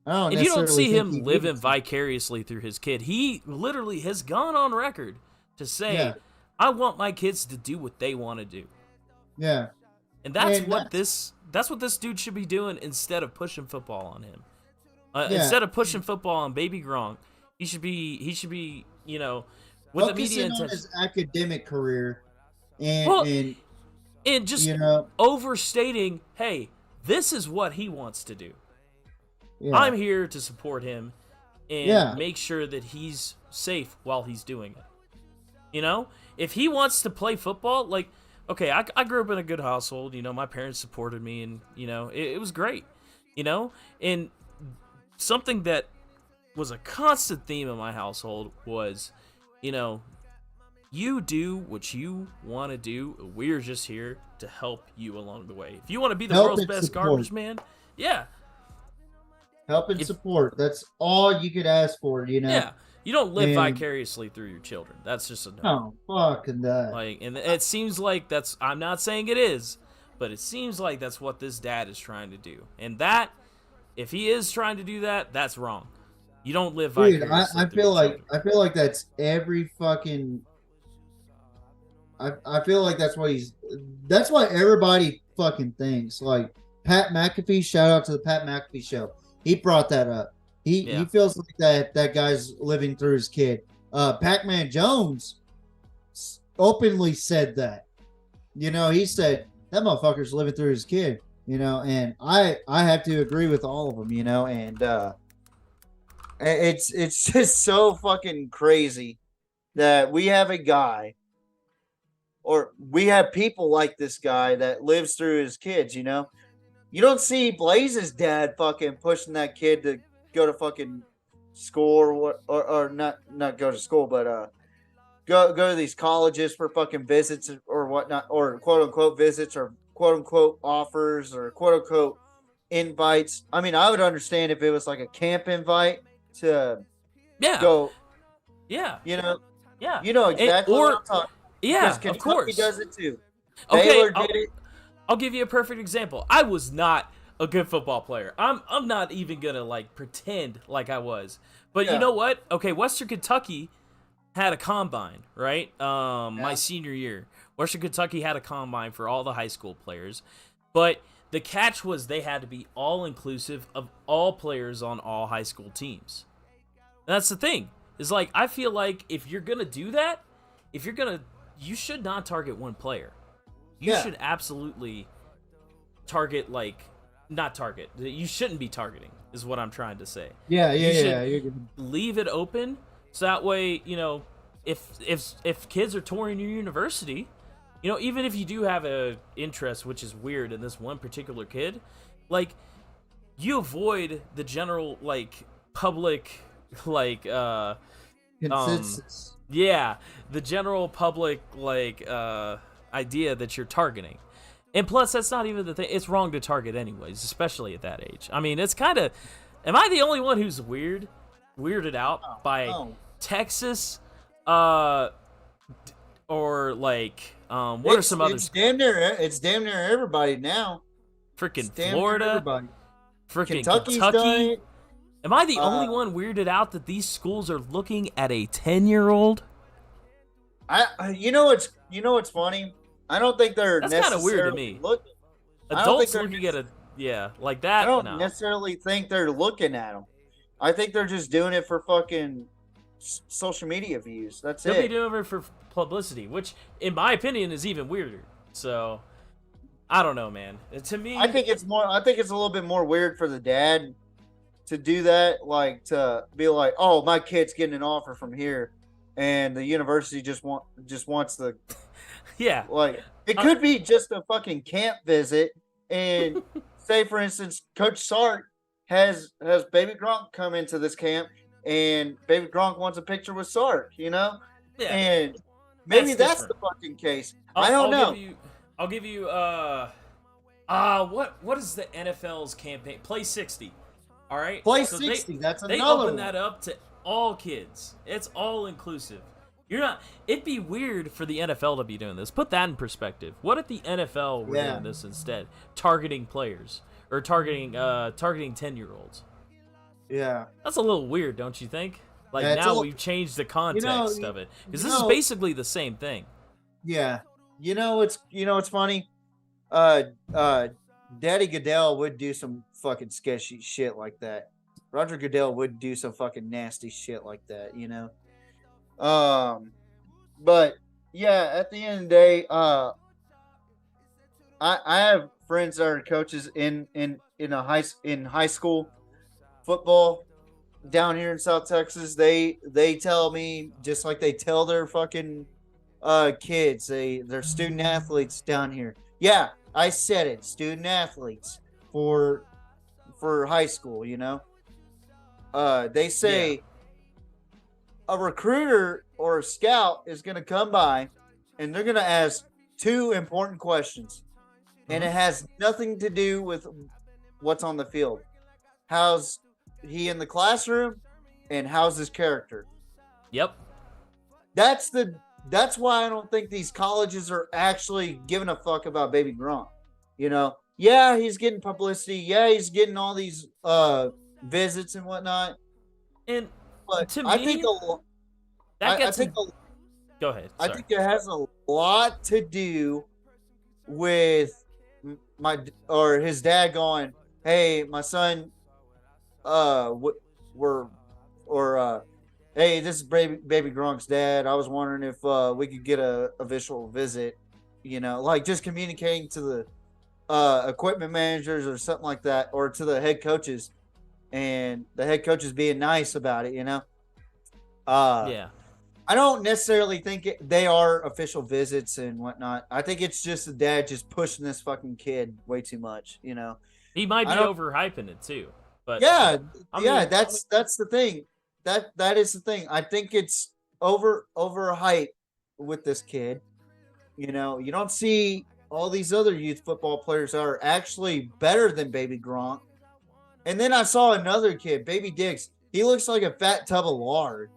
And you don't see him living vicariously through his kid. He literally has gone on record to say, I want my kids to do what they want to do. Yeah. And that's what this dude should be doing instead of pushing football on him. Instead of pushing football on baby Gronk, he should be, you know, with the media attention on his academic career and just, you know, overstating, hey, this is what he wants to do. Yeah. I'm here to support him and make sure that he's safe while he's doing it. You know, if he wants to play football, like, okay, I grew up in a good household. You know, my parents supported me, and you know, it was great. You know, and something that was a constant theme in my household was, you know, you do what you want to do. We're just here to help you along the way. If you want to be the world's best garbage man, yeah. Help and support. That's all you could ask for, you know? Yeah. You don't live vicariously through your children. That's just a no. Oh, fucking that. Like, and it seems like that's, I'm not saying it is, but it seems like that's what this dad is trying to do. And that, if he is trying to do that, that's wrong. You don't live vicariously. Dude, I feel like that's every fucking. I feel like that's what everybody fucking thinks. Like Pat McAfee, shout out to the Pat McAfee show. He brought that up. He feels like that guy's living through his kid. Pac-Man Jones openly said that. You know, he said that motherfucker's living through his kid. You know, and I have to agree with all of them. You know, and it's just so fucking crazy that we have a guy. Or we have people like this guy that lives through his kids, you know? You don't see Blaze's dad fucking pushing that kid to go to fucking school or not go to school, but go to these colleges for fucking visits or whatnot, or quote unquote visits or quote unquote offers or quote unquote invites. I mean, I would understand if it was like a camp invite to go. Yeah. You know? Yeah. You know exactly what I'm talking. Yeah, Kentucky of course. Does it too. Okay, Baylor did it. I'll give you a perfect example. I was not a good football player. I'm not even gonna like pretend like I was. But you know what? Okay, Western Kentucky had a combine, right? My senior year, Western Kentucky had a combine for all the high school players, but the catch was they had to be all inclusive of all players on all high school teams. And that's the thing. Is like I feel like if you're gonna do that, you should not target one player. You should absolutely target, not target. You shouldn't be targeting, is what I'm trying to say. Yeah. Leave it open, so that way, you know, if kids are touring your university, you know, even if you do have a interest, which is weird in this one particular kid, like, you avoid the general, public, consensus. The general public idea that you're targeting. And plus, that's not even the thing. It's wrong to target anyways, especially at that age. I mean, it's kind of, am I the only one who's weirded out by Texas what are some others? It's damn near everybody now. Freaking Florida. Freaking Kentucky. Am I the only one weirded out that these schools are looking at a 10-year-old? You know what's funny? I don't think they're That's kind of weird to me. Adults looking at like that. I don't necessarily think they're looking at them. I think they're just doing it for fucking social media views. That's They'll be doing it for publicity, which, in my opinion, is even weirder. So, I don't know, man. To me, I think it's a little bit more weird for the dad to do that, like to be like, "Oh, my kid's getting an offer from here," and the university just wants the like it could be just a fucking camp visit, and say for instance, Coach Sark has Baby Gronk come into this camp, and Baby Gronk wants a picture with Sark, you know, and maybe that's the fucking case. I don't know. I'll give you what is the NFL's campaign? Play 60. All right. Play 60. That's another. They open that up to all kids. It's all inclusive. It'd be weird for the NFL to be doing this. Put that in perspective. What if the NFL were doing this instead? Targeting players or targeting 10-year-olds. Yeah. That's a little weird, don't you think? Now we've changed the context of it. Because this is basically the same thing. Yeah. You know it's funny? Daddy Goodell would do some fucking sketchy shit like that. Roger Goodell would do some fucking nasty shit like that, you know? But yeah, at the end of the day, I have friends that are coaches in high school football, down here in South Texas, they tell me just like they tell their fucking kids, they're student athletes down here. Yeah, I said it, student athletes for high school, you know. They Yeah. say a recruiter or a scout is going to come by and they're going to ask two important questions, and Mm-hmm. it has nothing to do with what's on the field. How's he in the classroom, and how's his character? Yep. That's the that's why I don't think these colleges are actually giving a fuck about Baby Gronk. You know, yeah, he's getting publicity. Yeah, he's getting all these visits and whatnot. And But to I me, think that I gets. think Go ahead. I Sorry. think it has a lot to do with my or his dad going, "Hey, my son, we're or hey, this is baby Gronk's dad. I was wondering if we could get a official visit. You know, like just communicating to the equipment managers or something like that, or to the head coaches, and the head coaches being nice about it. You know, uh, Yeah. I don't necessarily think they are official visits and whatnot. I think it's just the dad just pushing this fucking kid way too much. You know, He might I be don't. overhyping it too. But Yeah, I yeah. mean, That's the thing. That is the thing. I think it's overhyped with this kid. You know, you don't see all these other youth football players that are actually better than Baby Gronk. And then I saw another kid, Baby Dix. He looks like a fat tub of lard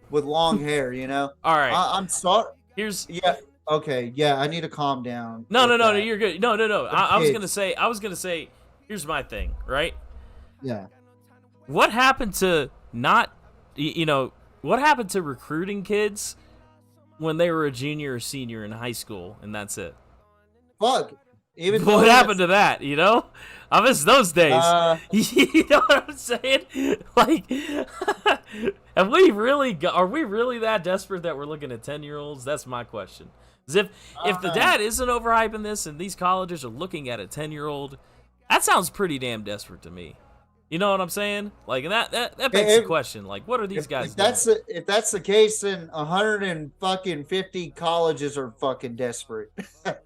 with long hair. You know, all right. I'm sorry. Here's Yeah. Okay. Yeah. I need to calm down. no, With no, no, no. that. You're good. No, no, no. Them I was gonna kids. say. I was gonna say. Here's my thing. Right. Yeah. What happened to not? You know. What happened to recruiting kids when they were a junior or senior in high school, and that's it? Fuck. Even What though happened that's to that? You know, I miss those days. uh You know what I'm saying? Like, have we really? Are we really that desperate that we're looking at 10-year-olds? That's my question. 'Cause if the uh dad isn't overhyping this, and these colleges are looking at a 10-year-old, that sounds pretty damn desperate to me. You know what I'm saying? Like, and that begs the if, question. Like, what are these guys if doing? if that's the case, then 150 colleges are fucking desperate.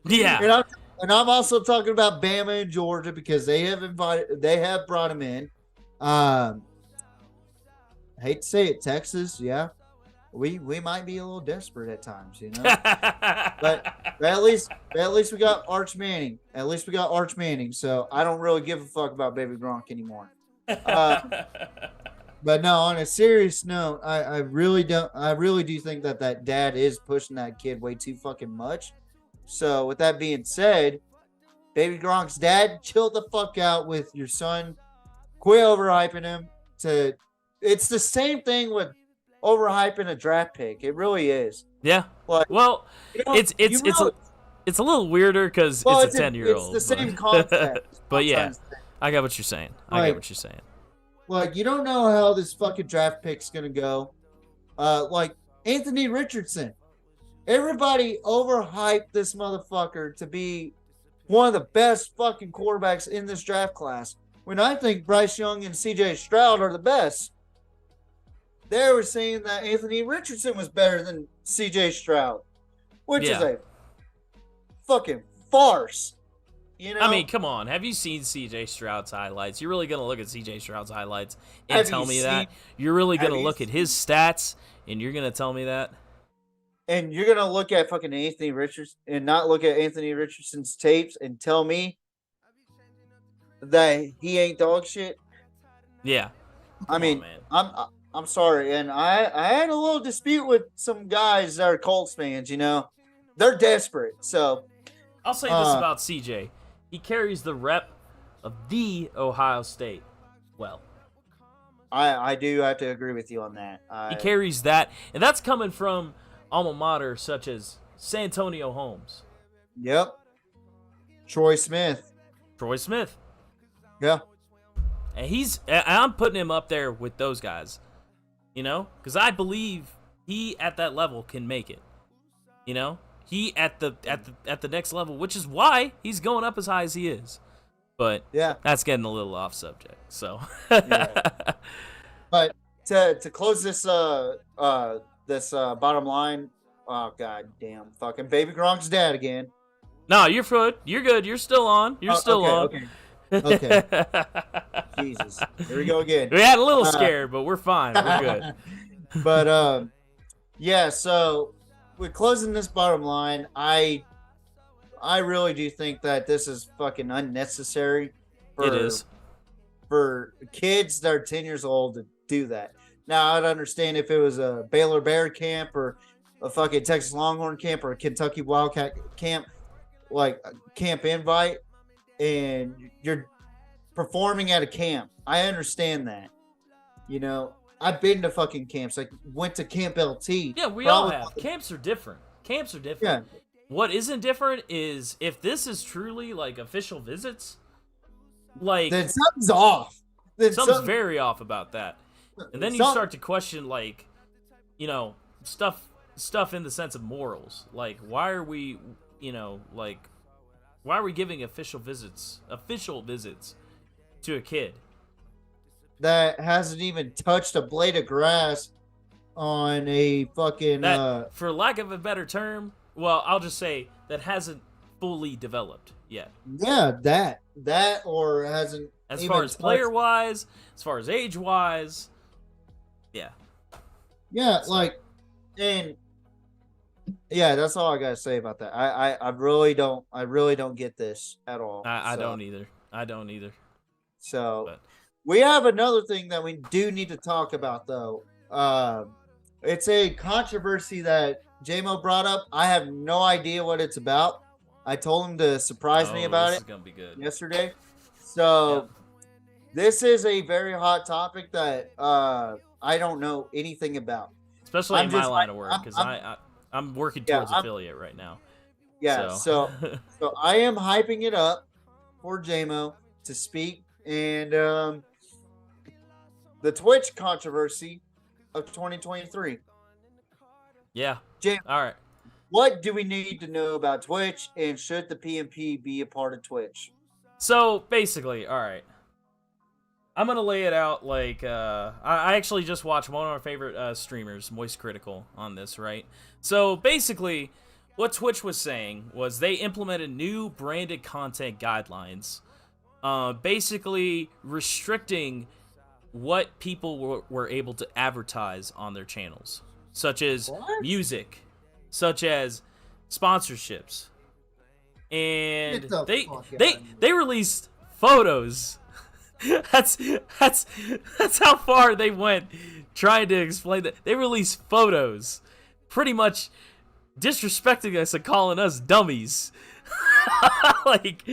Yeah. And I'm also talking about Bama and Georgia because they have brought him in. Um, I hate to say it, Texas, yeah, we might be a little desperate at times, you know. But at least we got Arch Manning. At least we got Arch Manning. So I don't really give a fuck about Baby Gronk anymore. Uh, but no, on a serious note, I really don't. I really do think that dad is pushing that kid way too fucking much. So with that being said, Baby Gronk's dad, chill the fuck out with your son. Quit overhyping him. It's the same thing with overhyping a draft pick. It really is. Yeah. Like Well, you know, it's you it's it's a really, it's a little weirder because well, it's a it's 10-year-old. the same But, concept. is what but I'm trying yeah, to say. I got what you're saying. I get Like, what you're saying. you don't know how this fucking draft pick's gonna go. Like Anthony Richardson. Everybody overhyped this motherfucker to be one of the best fucking quarterbacks in this draft class. When I think Bryce Young and CJ Stroud are the best, they were saying that Anthony Richardson was better than CJ Stroud, which is Yeah. a fucking farce. You know, I mean, come on. Have you seen CJ Stroud's highlights? You're really going to look at CJ Stroud's highlights and Have tell you me seen- that? You're really going have to you look at his stats and you're going to tell me that? and you're gonna look at fucking Anthony Richardson and not look at Anthony Richardson's tapes and tell me that he ain't dog shit. Yeah. I Come mean, on, man. I'm sorry, and I had a little dispute with some guys that are Colts fans. You know, they're desperate. So I'll say this about CJ. He carries the rep of the Ohio State well. I do have to agree with you on that. He carries that, and that's coming from alma mater such as Santonio Holmes, Yep. Troy Smith. Troy Smith. Yeah. And I'm putting him up there with those guys, you know, because I believe he at that level can make it. You know, he at the next level, which is why he's going up as high as he is. But Yeah. that's getting a little off subject. So Yeah. But to close this bottom line. Oh god damn, fucking baby Gronk's dad again. No, you're good. You're good. You're still on. You're Oh, still okay, on. okay, okay. Jesus, here we go again. We had a little scared, but we're fine. We're good. But yeah. So with closing this bottom line, I really do think that this is fucking unnecessary. It is. For kids that are 10 years old to do that. Now, I'd understand if it was a Baylor Bear camp or a fucking Texas Longhorn camp or a Kentucky Wildcat camp, like a camp invite, and you're performing at a camp. I understand that. You know, I've been to fucking camps. Like, went to Camp LT. Yeah, we all have. Camps are different. Camps are different. Yeah. What isn't different is if this is truly like official visits, like Then something's off. Then something's very off about that. And then you start to question, like, you know, stuff in the sense of morals. Like, why are we, you know, like, why are we giving official visits to a kid that hasn't even touched a blade of grass on a fucking that, for lack of a better term, well, I'll just say that hasn't fully developed yet. Yeah, that or hasn't. As far as player wise, as far as age wise, yeah. Yeah, so. Like, and yeah, that's all I gotta say about that. I really don't get this at all. I don't either. So but we have another thing that we do need to talk about though. It's a controversy that JMO brought up. I have no idea what it's about. I told him to surprise me about this it is gonna be good. Yesterday. So this is a very hot topic that I don't know anything about. Especially in my line of work, because I'm working towards affiliate right now. Yeah, so I am hyping it up for JMO to speak, and the Twitch controversy of 2023. Yeah. All right. What do we need to know about Twitch, and should the PMP be a part of Twitch? So basically, all right. I'm gonna lay it out like I actually just watched one of our favorite streamers, Moist Critical, on this, right? So basically, what Twitch was saying was they implemented new branded content guidelines, basically restricting what people were able to advertise on their channels, such as music, such as sponsorships, and they released photos. That's how far they went trying to explain that. They released photos, pretty much disrespecting us and calling us dummies, like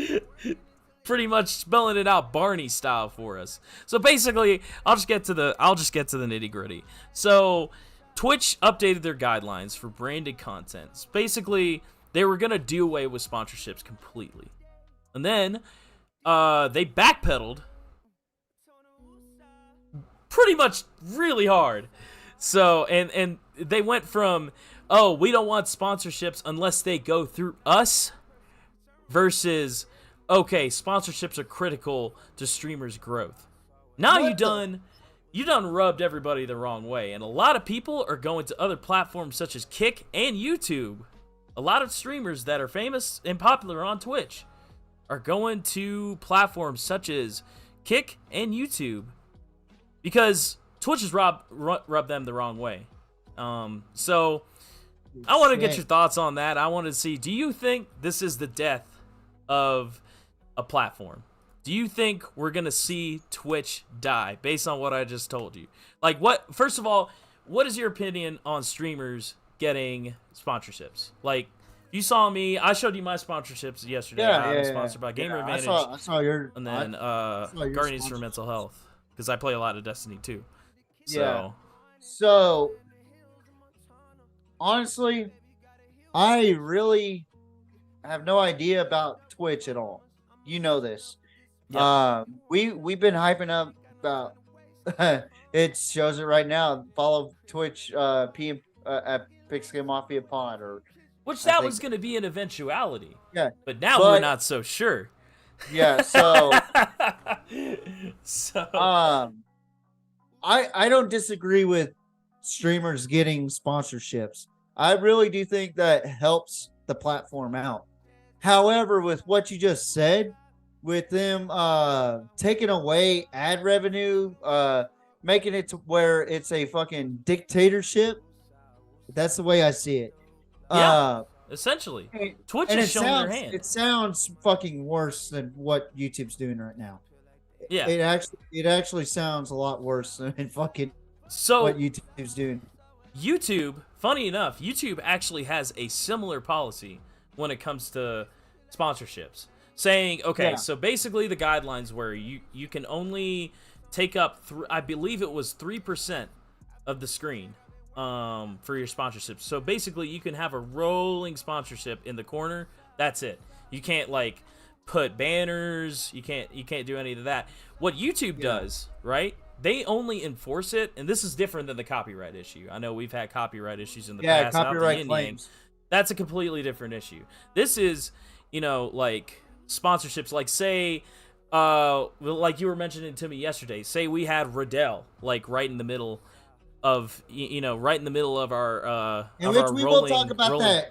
pretty much spelling it out Barney style for us. So basically, I'll just get to the nitty gritty. So Twitch updated their guidelines for branded content. Basically, they were gonna do away with sponsorships completely, and then they backpedaled pretty much really hard. So and they went from, oh, we don't want sponsorships unless they go through us, versus, okay, sponsorships are critical to streamers' growth. Now you done rubbed everybody the wrong way, and a lot of people are going to other platforms such as Kick and YouTube. A lot of streamers that are famous and popular on Twitch are going to platforms such as Kick and YouTube, because Twitch has rubbed them the wrong way. So I want to get your thoughts on that. I want to see, do you think this is the death of a platform? Do you think we're going to see Twitch die based on what I just told you? Like, first of all, what is your opinion on streamers getting sponsorships? Like, you saw me, I showed you my sponsorships yesterday. I'm sponsored by Gamer Advantage. I saw your, and then Guardians for Mental Health, because I play a lot of Destiny too. So honestly, I really have no idea about Twitch at all. You know this. Yeah. We've been hyping up about it shows it right now. Follow Twitch PM at Pigskin Mafia Pod, or which that was going to be an eventuality. Yeah, but now we're not so sure. Yeah, so I don't disagree with streamers getting sponsorships. I really do think that helps the platform out. However, with what you just said, with them taking away ad revenue, making it to where it's a fucking dictatorship, that's the way I see it. Yeah, Uh essentially, and, Twitch and has shown their hand. it sounds fucking worse than what YouTube's doing right now. Yeah. It actually sounds a lot worse than fucking So what YouTube's doing. YouTube, funny enough, YouTube actually has a similar policy when it comes to sponsorships, saying, okay, Yeah. so basically the guidelines where you can only take up, I believe it was 3% of the screen for your sponsorship. So basically you can have a rolling sponsorship in the corner. That's it. You can't like put banners. You can't do any of that. What YouTube does, right? They only enforce it, and this is different than the copyright issue. I know we've had copyright issues in the past. Copyright claims. That's a completely different issue. This is, like sponsorships, like say, like you were mentioning to me yesterday. Say we had Riddell, like right in the middle of, right in the middle of our, in which we will talk about that.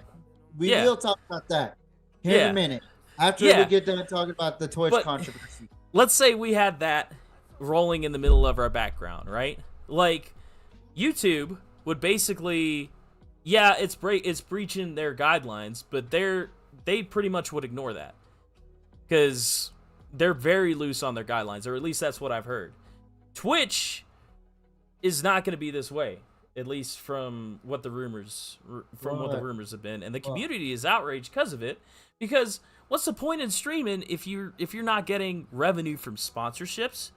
We will talk about that here in a minute after we get done talking about the Twitch controversy. Let's say we had that rolling in the middle of our background, right? Like YouTube would basically, it's breaching their guidelines, but they pretty much would ignore that because they're very loose on their guidelines, or at least that's what I've heard. Twitch is not going to be this way, at least from what the rumors have been, and the community is outraged because of it. Because what's the point in streaming if you're not getting revenue from sponsorships?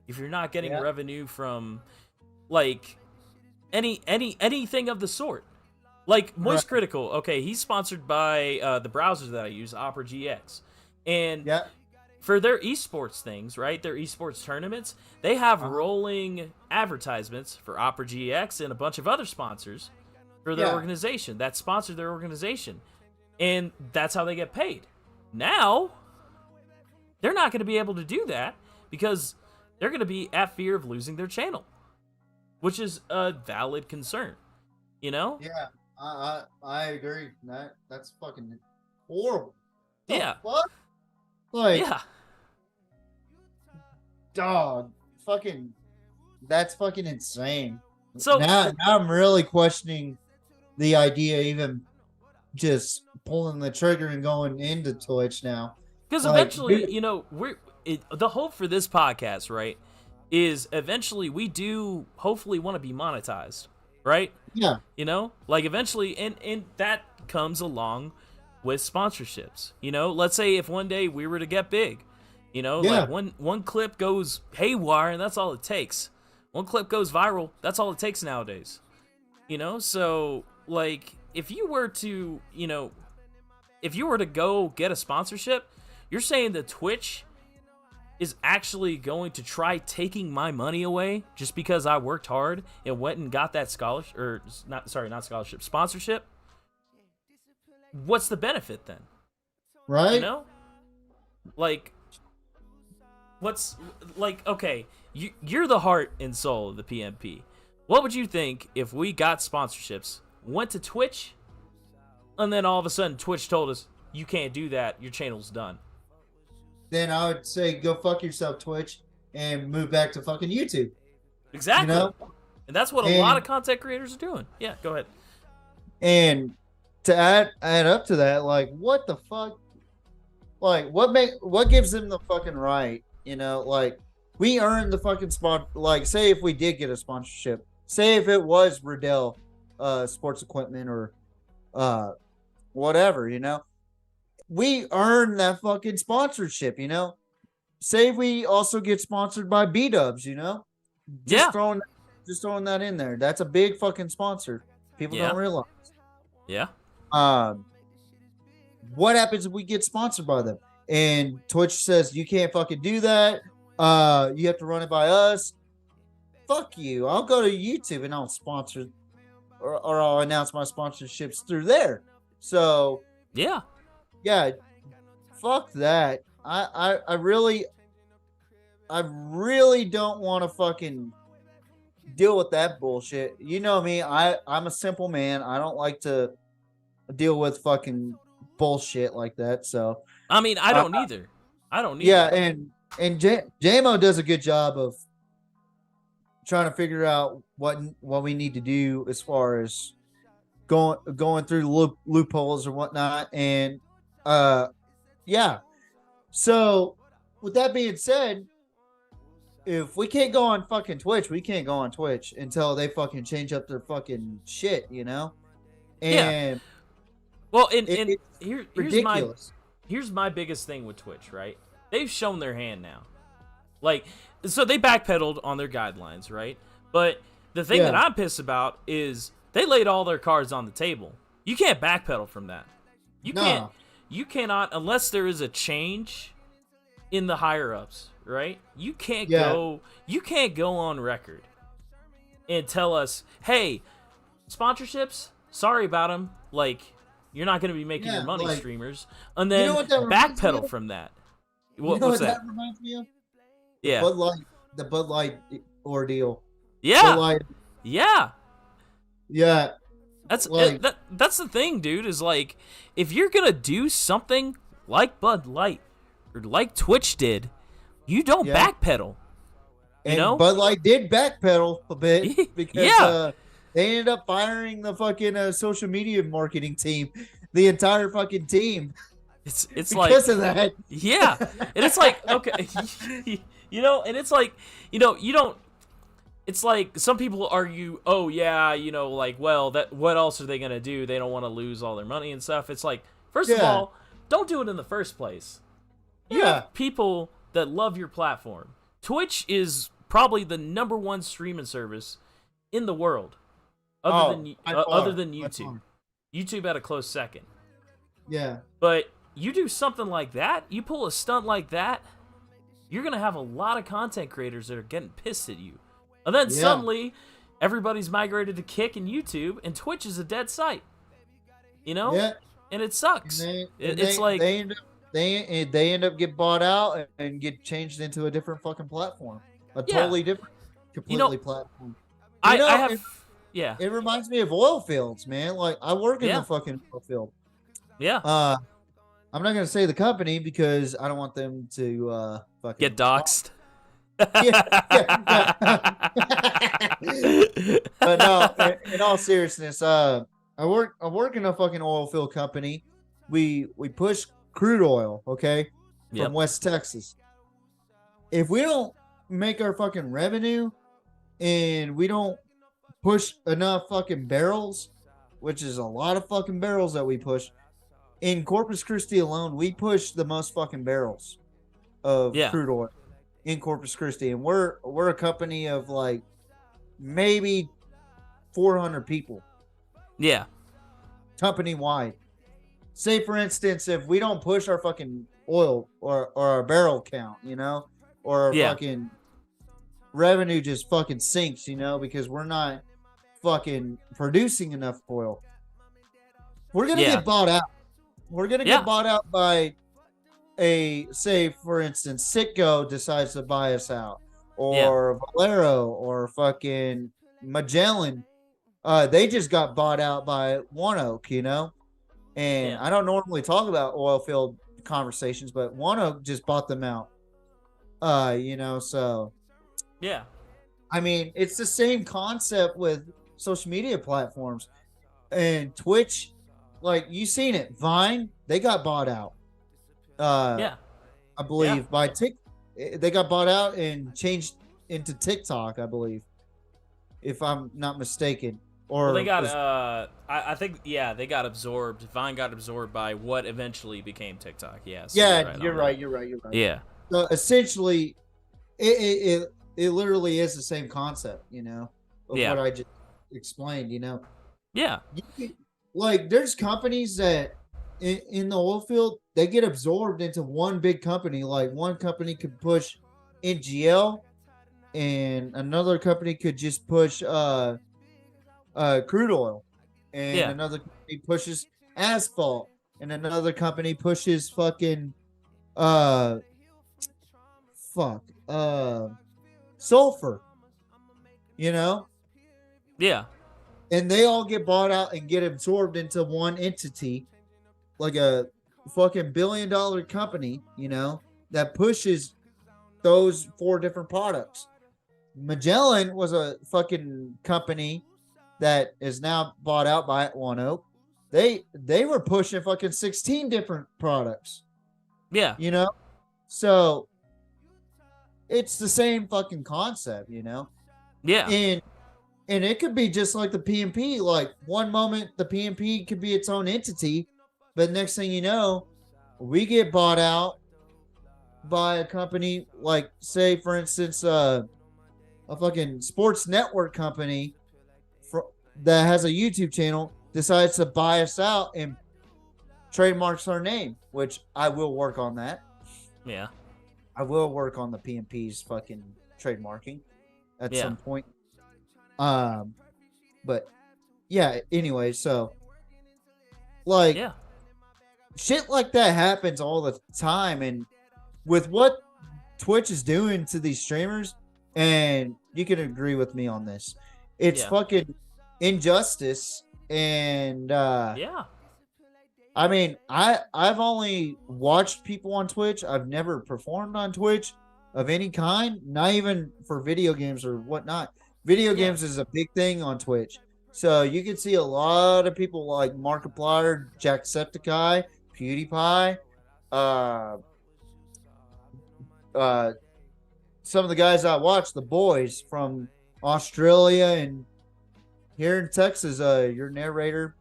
If you're not getting revenue from, like, anything of the sort. Like, Moist Critical, okay, he's sponsored by the browsers that I use, Opera GX. And for their esports things, right, their esports tournaments, they have rolling advertisements for Opera GX and a bunch of other sponsors for their organization that sponsor their organization. And that's how they get paid. Now, they're not going to be able to do that because they're going to be at fear of losing their channel, which is a valid concern, Yeah, I agree. That's fucking horrible. What? Like, dog, fucking, that's fucking insane. So now I'm really questioning the idea, even just pulling the trigger and going into Twitch now. Because eventually, the hope for this podcast, right, is eventually we do hopefully want to be monetized, right? Yeah. Like eventually, and that comes along with sponsorships. Let's say if one day we were to get big, like one clip goes haywire and that's all it takes. One clip goes viral, that's all it takes nowadays. So like if you were to go get a sponsorship, you're saying that Twitch is actually going to try taking my money away just because I worked hard and went and got that sponsorship? What's the benefit then? Right? Like, okay, you're the heart and soul of the PMP. What would you think if we got sponsorships, went to Twitch, and then all of a sudden Twitch told us, you can't do that, your channel's done? Then I would say go fuck yourself, Twitch, and move back to fucking YouTube. Exactly. And that's what a lot of content creators are doing. Yeah, go ahead. And to add up to that, like, what the fuck? Like, what gives them the fucking right? Like, we earned the fucking spot. Like, say if we did get a sponsorship, say if it was Riddell sports equipment or whatever, we earn that fucking sponsorship, Say if we also get sponsored by B-Dubs, just throwing that in there. That's a big fucking sponsor. People don't realize. Yeah. What happens if we get sponsored by them and Twitch says you can't fucking do that? You have to run it by us. Fuck you. I'll go to YouTube and I'll sponsor or I'll announce my sponsorships through there. So yeah, fuck that. I really don't want to fucking deal with that bullshit. You know me, I'm a simple man. I don't like to deal with fucking bullshit like that. So I mean, I uh, don't either. I don't yeah, either. and JMO does a good job of trying to figure out what we need to do as far as going through loopholes or whatnot. And yeah. So with that being said, if we can't go on fucking Twitch, we can't go on Twitch until they fucking change up their fucking shit, you know? Yeah. And Well, and it's ridiculous. Here's my biggest thing with Twitch, right? They've shown their hand now. Like, so they backpedaled on their guidelines, right? But the thing that I'm pissed about is they laid all their cards on the table. You can't backpedal from that. You cannot, unless there is a change in the higher ups, right? You can't go on record and tell us, hey, sponsorships, sorry about them. Like, you're not going to be making your money, like, streamers. And then backpedal from that. What's that reminds me of? Yeah. The Bud Light ordeal. Yeah. Bud Light. Yeah. Yeah. That's that's the thing, dude, is like, if you're going to do something like Bud Light or like Twitch did, you don't backpedal. You know? Bud Light did backpedal a bit because they ended up firing the fucking social media marketing team, the entire fucking team. It's because like of that. Yeah. And it's like, okay, you know, and it's like, you know, you don't. It's like some people argue, oh yeah, you know, like, well, that what else are they gonna do? They don't want to lose all their money and stuff. It's like, first of all, don't do it in the first place. You have people that love your platform. Twitch is probably the #1 streaming service in the world, other than YouTube. YouTube at a close second. Yeah. But you do something like that, you pull a stunt like that, you're gonna have a lot of content creators that are getting pissed at you. And then suddenly, everybody's migrated to Kick and YouTube, and Twitch is a dead site. You know? Yeah. And it sucks. It's like they end up get bought out and get changed into a different fucking platform, totally different, completely platform. It reminds me of oil fields, man. Like, I work in the fucking oil field. Yeah. I'm not gonna say the company because I don't want them to fucking get doxxed. But no, in all seriousness, I work in a fucking oil field company. We push crude oil, okay, from West Texas. If we don't make our fucking revenue and we don't push enough fucking barrels, which is a lot of fucking barrels that we push in Corpus Christi alone, we push the most fucking barrels of crude oil in Corpus Christi, and we're a company of like maybe 400 people. Yeah. Company wide. Say for instance, if we don't push our fucking oil or our barrel count, you know, or our fucking revenue just fucking sinks, you know, because we're not fucking producing enough oil. We're gonna get bought out. We're gonna get bought out by say for instance, Citgo decides to buy us out, or Valero, or fucking Magellan. They just got bought out by One Oak, you know. And I don't normally talk about oil field conversations, but One Oak just bought them out. You know, so I mean, it's the same concept with social media platforms and Twitch. Like, you seen it, Vine, they got bought out. I believe by they got bought out and changed into TikTok, I believe, if I'm not mistaken. Or they got I think they got absorbed. Vine got absorbed by what eventually became TikTok. So you're right. Yeah. So essentially, it literally is the same concept, you know, of what I just explained, you know. Yeah. Like, there's companies that in the oil field, they get absorbed into one big company. Like, one company could push NGL, and another company could just push crude oil, and another company pushes asphalt, and another company pushes fucking sulfur. you know, Yeah. and they all get bought out and get absorbed into one entity, like a fucking $1 billion company, you know, that pushes those 4 different products. Magellan was a fucking company that is now bought out by One Oak. They were pushing fucking 16 different products, Yeah. you know? So it's the same fucking concept, you know? Yeah. And it could be just like the PMP. Like one moment the PMP could be its own entity, but next thing you know, we get bought out by a company like, say, for instance, a fucking sports network company that has a YouTube channel decides to buy us out and trademarks our name, which I will work on that. Yeah. I will work on the PMP's fucking trademarking at some point. But yeah, anyway, so like shit like that happens all the time, and with what Twitch is doing to these streamers, and you can agree with me on this, it's fucking injustice. And I mean, I've only watched people on Twitch. I've never performed on Twitch of any kind, not even for video games or whatnot. Video games is a big thing on Twitch. So you can see a lot of people like Markiplier, Jacksepticeye, PewDiePie, some of the guys I watch, the boys from Australia and here in Texas, your narrator,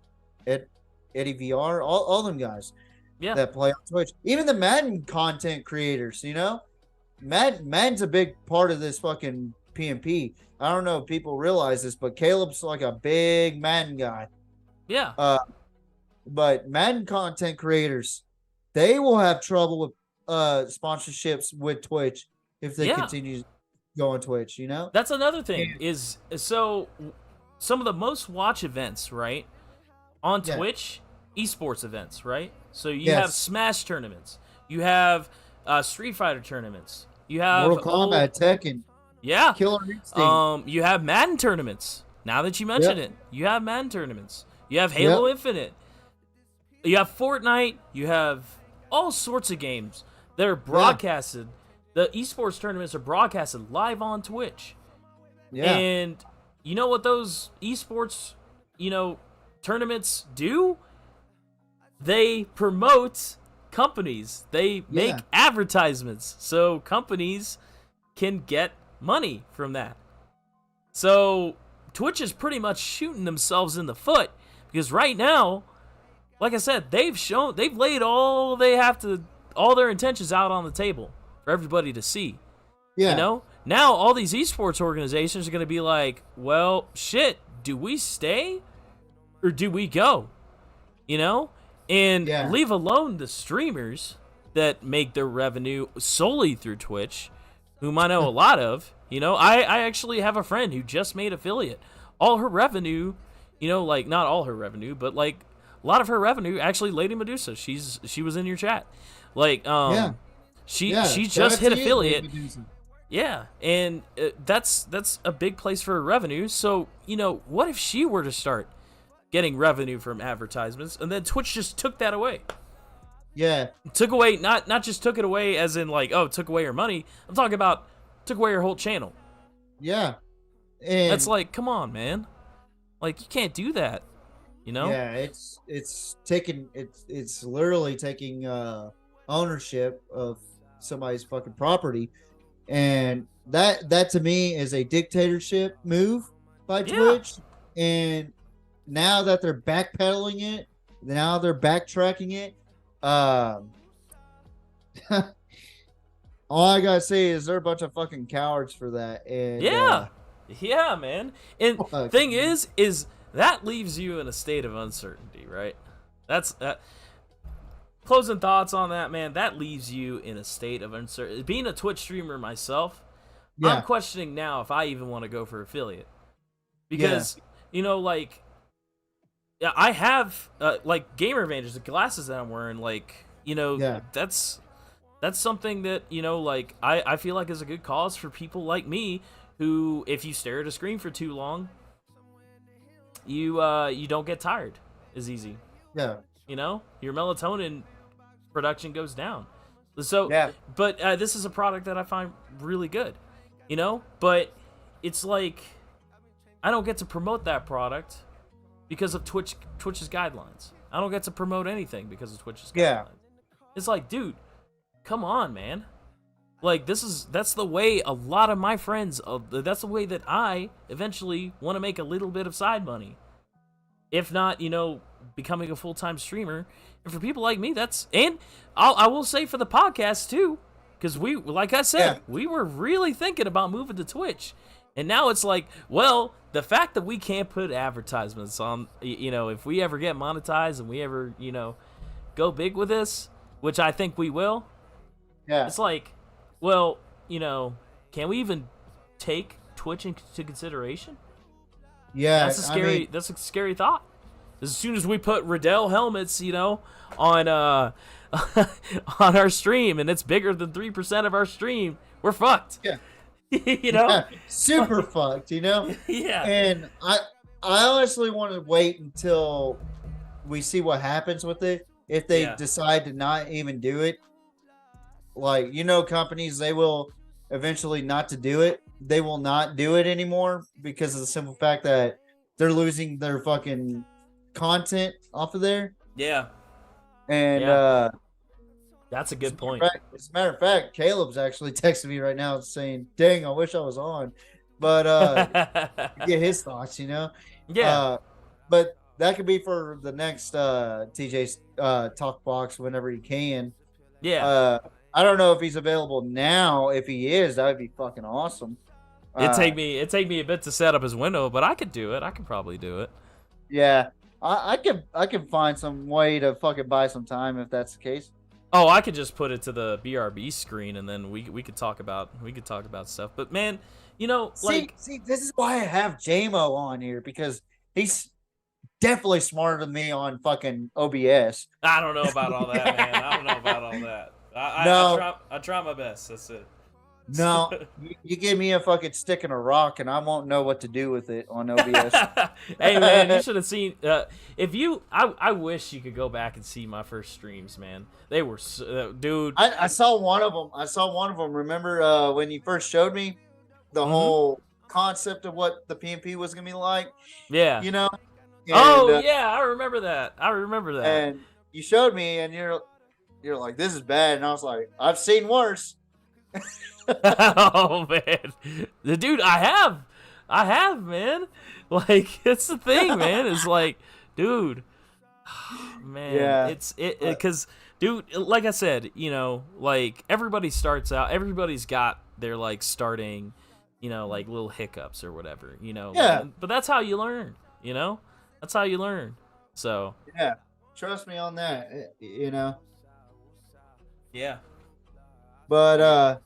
Eddie VR, all them guys that play on Twitch. Even the Madden content creators, you know? Madden's a big part of this fucking PMP. I don't know if people realize this, but Caleb's like a big Madden guy. Yeah. But Madden content creators, they will have trouble with sponsorships with Twitch if they continue to go on Twitch, you know? That's another thing is, so some of the most watched events, right? On Twitch, esports events, right? So you have Smash tournaments. You have Street Fighter tournaments. You have Mortal Kombat, Tekken. Yeah. Killer Instinct. You have Madden tournaments. Now that you mention it, you have Madden tournaments. You have Halo Infinite. You have Fortnite. You have all sorts of games that are broadcasted. The esports tournaments are broadcasted live on Twitch. Yeah. And you know what those esports, tournaments do? They promote companies. They make advertisements. So companies can get money from that. So Twitch is pretty much shooting themselves in the foot because right now, like I said, they've laid all their intentions out on the table for everybody to see. Yeah. Now all these esports organizations are going to be like, well, shit, do we stay or do we go? And leave alone the streamers that make their revenue solely through Twitch, whom I know a lot of. I actually have a friend who just made affiliate. All her revenue, not all her revenue, but like a lot of her revenue, actually, Lady Medusa, she was in your chat. She just hit affiliate. Yeah, and that's a big place for her revenue. So, what if she were to start getting revenue from advertisements, and then Twitch just took that away? Yeah. Took away, not just took it away as in like, oh, took away her money. I'm talking about took away her whole channel. Yeah. And that's like, come on, man. Like, you can't do that. Yeah, it's literally taking ownership of somebody's fucking property. And that to me is a dictatorship move by Twitch. And now that they're backpedaling it, now they're backtracking it. All I gotta say is they're a bunch of fucking cowards for that. And yeah, man. And thing is that leaves you in a state of uncertainty, right? That's closing thoughts on that, man. That leaves you in a state of uncertainty. Being a Twitch streamer myself, I'm questioning now if I even want to go for affiliate, because I have like Gamer Advantage, the glasses that I'm wearing, that's something that I feel like is a good cause for people like me who, if you stare at a screen for too long, you don't get tired as easy. Yeah. You know, your melatonin production goes down. So, Yeah. but this is a product that I find really good, you know, but it's like, I don't get to promote that product because of Twitch's guidelines. I don't get to promote anything because of Twitch's guidelines. Yeah. It's like, dude, come on, man. Like, that's the way a lot of my friends, that's the way that I eventually want to make a little bit of side money. If not, you know, becoming a full-time streamer. And for people like me, and I will say for the podcast too, because we, like I said, we were really thinking about moving to Twitch. And now it's like, well, the fact that we can't put advertisements on, you know, if we ever get monetized and we ever, you know, go big with this, which I think we will. Yeah. It's like, well, you know, can we even take Twitch into consideration? Yeah. That's a scary thought. As soon as we put Riddell helmets, you know, on on our stream, and it's bigger than 3% of our stream, we're fucked. Yeah. You know? Yeah. Super fucked, you know? Yeah. And I honestly want to wait until we see what happens with it. If they decide to not even do it, like, you know, companies, they will eventually not to do it. They will not do it anymore because of the simple fact that they're losing their fucking content off of there. Yeah. And that's a good point. As a matter of fact, Caleb's actually texting me right now saying, dang, I wish I was on. But get his thoughts, you know? Yeah. But that could be for the next TJ's Talkbox whenever he can. Yeah. I don't know if he's available now. If he is, that would be fucking awesome. It'd take me a bit to set up his window, but I could do it. I could probably do it. Yeah. I could find some way to fucking buy some time if that's the case. Oh, I could just put it to the BRB screen and then we could talk about stuff. But man, you know, like, see, this is why I have JMO on here, because he's definitely smarter than me on fucking OBS. I don't know about all that, man. I don't know about all that. I try my best. That's it. No, you give me a fucking stick and a rock, and I won't know what to do with it on OBS. Hey, man, you should have seen. I wish you could go back and see my first streams, man. They were, dude. I saw one of them. Remember when you first showed me the whole concept of what the PMP was gonna be like? Yeah. You know. And, yeah, I remember that. And you showed me, and you're like, "This is bad," and I was like, "I've seen worse." Oh man, the dude, I have, man. Like, it's the thing, man. It's like, dude, man, yeah, because, dude, like I said, you know, like, everybody starts out, everybody's got their, like, starting, you know, like, little hiccups or whatever, you know. Yeah. But that's how you learn, you know. That's how you learn. So. Yeah, trust me on that. You know. Yeah. But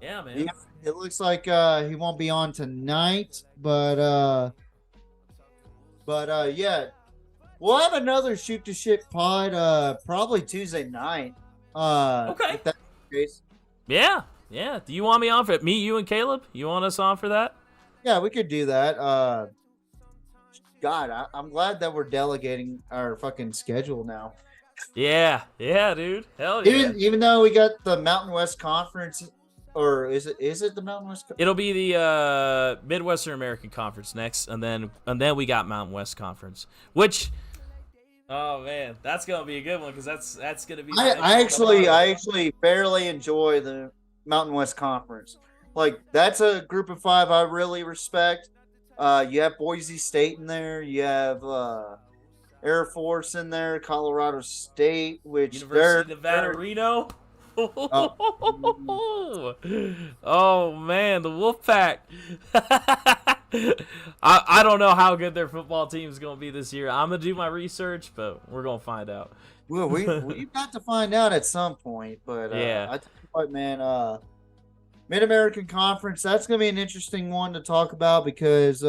yeah, man. Yeah, it looks like he won't be on tonight, but yeah, we'll have another shoot to shit pod probably Tuesday night. Okay. If that's the case. Yeah. Do you want me on for it? Me, you, and Caleb? You want us on for that? Yeah, we could do that. God, I'm glad that we're delegating our fucking schedule now. Yeah, dude. Hell yeah. Even though we got the Mountain West Conference, or is it the Mountain West? It'll be the Midwestern American Conference next, and then we got Mountain West Conference, which, oh man, that's gonna be a good one because that's gonna be. I actually fairly enjoy the Mountain West Conference. Like, that's a group of 5 I really respect. You have Boise State in there. You have Air Force in there, Colorado State, which University of Nevada, Reno. Oh man, the Wolfpack. I don't know how good their football team is going to be this year. I'm gonna do my research, but we're gonna find out. Well, we've got to find out at some point. But yeah, I tell you what, man, Mid American Conference, that's gonna be an interesting one to talk about because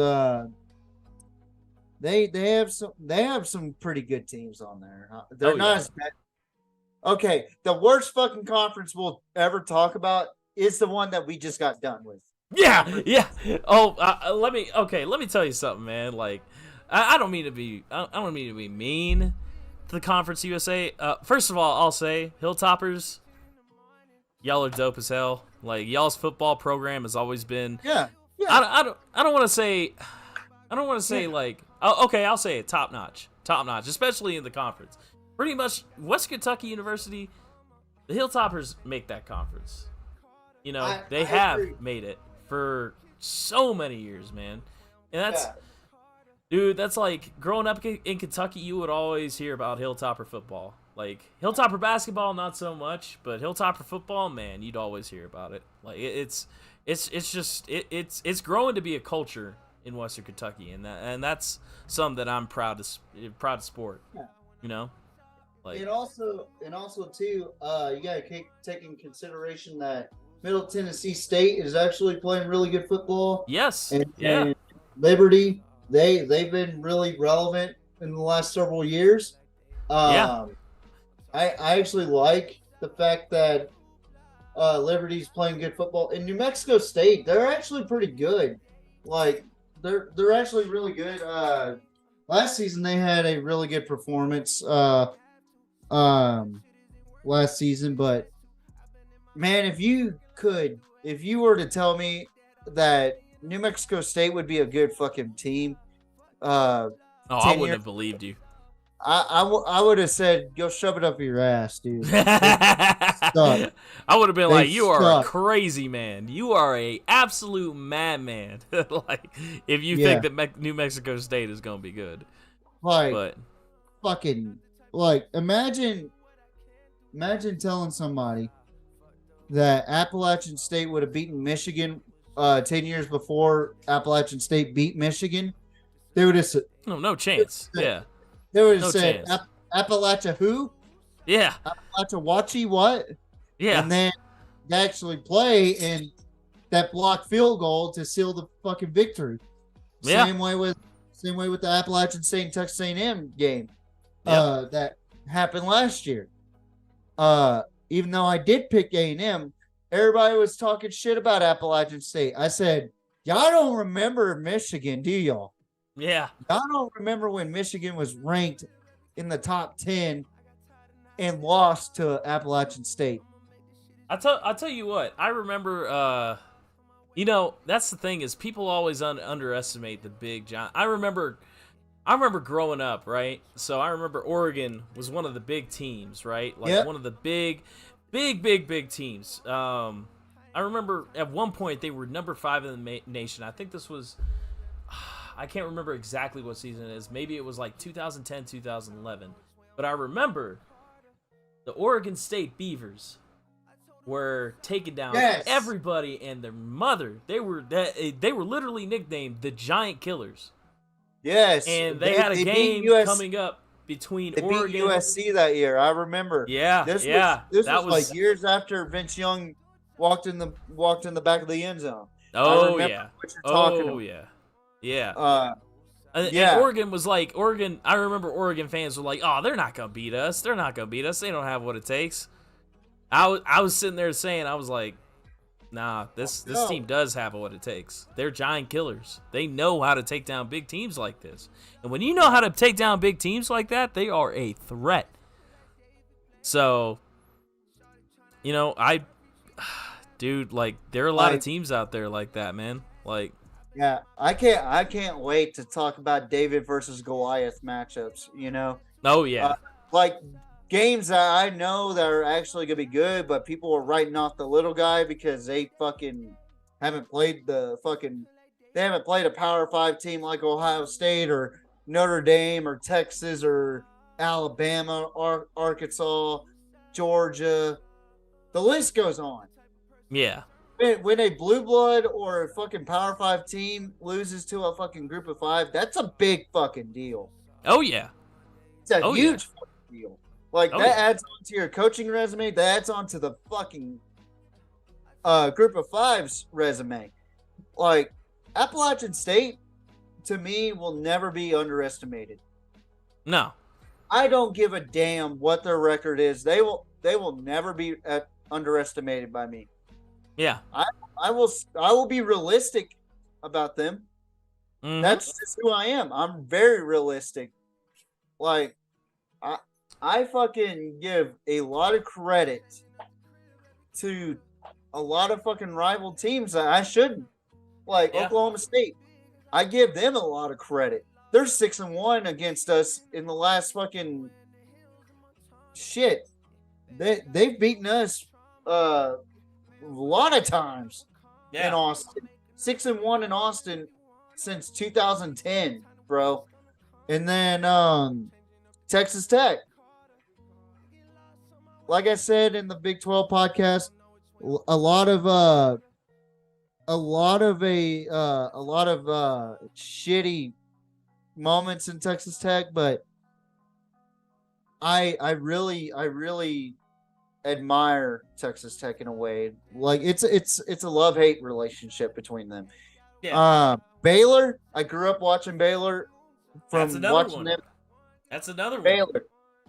they have some pretty good teams on there. They're not as bad. Okay, the worst fucking conference we'll ever talk about is the one that we just got done with. Yeah. Oh, let me tell you something, man. Like, I don't mean to be mean to the Conference USA. First of all, I'll say Hilltoppers, y'all are dope as hell. Like, y'all's football program has always been. Yeah. I don't want to say. I don't want to say like. Okay, I'll say it. Top notch, especially in the conference. Pretty much, West Kentucky University, the Hilltoppers make that conference. You know, they have made it for so many years, man. And that's, dude, that's like growing up in Kentucky, you would always hear about Hilltopper football. Like, Hilltopper basketball, not so much, but Hilltopper football, man, you'd always hear about it. Like, it's growing to be a culture in Western Kentucky, and that's something that I'm proud to sport. Yeah. You know, like, and also too, you gotta take in consideration that Middle Tennessee State is actually playing really good football. Yes, and Liberty, they've been really relevant in the last several years. I actually like the fact that Liberty's playing good football. In New Mexico State, they're actually pretty good. Like, they're actually really good. Last season they had a really good performance last season, but man, if you were to tell me that New Mexico State would be a good fucking team, I wouldn't have believed you. I would have said, go shove it up your ass, dude. I would have been like, you are a crazy man. You are a absolute madman. Like, if you think that New Mexico State is going to be good. Like, fucking, like, imagine telling somebody that Appalachian State would have beaten Michigan 10 years before Appalachian State beat Michigan. They would have said, no chance. Yeah. They would have said, Appalachia who? Yeah. Appalachiawachi what? Yeah. And then they actually play and that blocked field goal to seal the fucking victory. Yeah. Same way with the Appalachian State and Texas A&M game that happened last year. Even though I did pick A&M, everybody was talking shit about Appalachian State. I said, y'all don't remember Michigan, do y'all? Yeah. I don't remember when Michigan was ranked in the top 10 and lost to Appalachian State. I'll tell you what. I remember, that's the thing is people always underestimate the big giant. I remember growing up, right? So I remember Oregon was one of the big teams, right? Like one of the big teams. I remember at one point they were number 5 in the nation. I think this was... I can't remember exactly what season it is. Maybe it was like 2010, 2011. But I remember the Oregon State Beavers were taking down everybody and their mother. They were literally nicknamed the Giant Killers. Yes. And they had a game coming up between Oregon. They beat USC that year. I remember. Yeah. This was like years after Vince Young walked in the back of the end zone. Oh yeah. What you're talking about. Yeah. Yeah. Yeah. And Oregon was like, I remember Oregon fans were like, oh, they're not going to beat us. They don't have what it takes. I was sitting there saying, I was like, nah, this team does have what it takes. They're giant killers. They know how to take down big teams like this. And when you know how to take down big teams like that, they are a threat. So, dude, like, there are a lot of teams out there like that, man. Like, yeah, I can't wait to talk about David versus Goliath matchups, Oh, yeah. Like games that I know that are actually going to be good, but people are writing off the little guy because they fucking haven't played they haven't played a Power 5 team like Ohio State or Notre Dame or Texas or Alabama or Arkansas, Georgia. The list goes on. Yeah. When a blue blood or a fucking Power 5 team loses to a fucking group of 5, that's a big fucking deal. Oh, yeah. It's a huge fucking deal. Like, that adds on to your coaching resume. That adds on to the fucking group of 5's resume. Like, Appalachian State, to me, will never be underestimated. No. I don't give a damn what their record is. They will never be underestimated by me. Yeah. I will be realistic about them. Mm-hmm. That's just who I am. I'm very realistic. Like I fucking give a lot of credit to a lot of fucking rival teams that I shouldn't. Like Oklahoma State. I give them a lot of credit. They're 6-1 against us in the last fucking shit. They've beaten us a lot of times in Austin. 6-1 in Austin since 2010, bro. And then Texas Tech. Like I said in the Big 12 podcast, a lot of shitty moments in Texas Tech, but I really admire Texas Tech in a way. Like it's a love-hate relationship between them. Yeah. Baylor, I grew up watching Baylor from watching one. them. That's another one.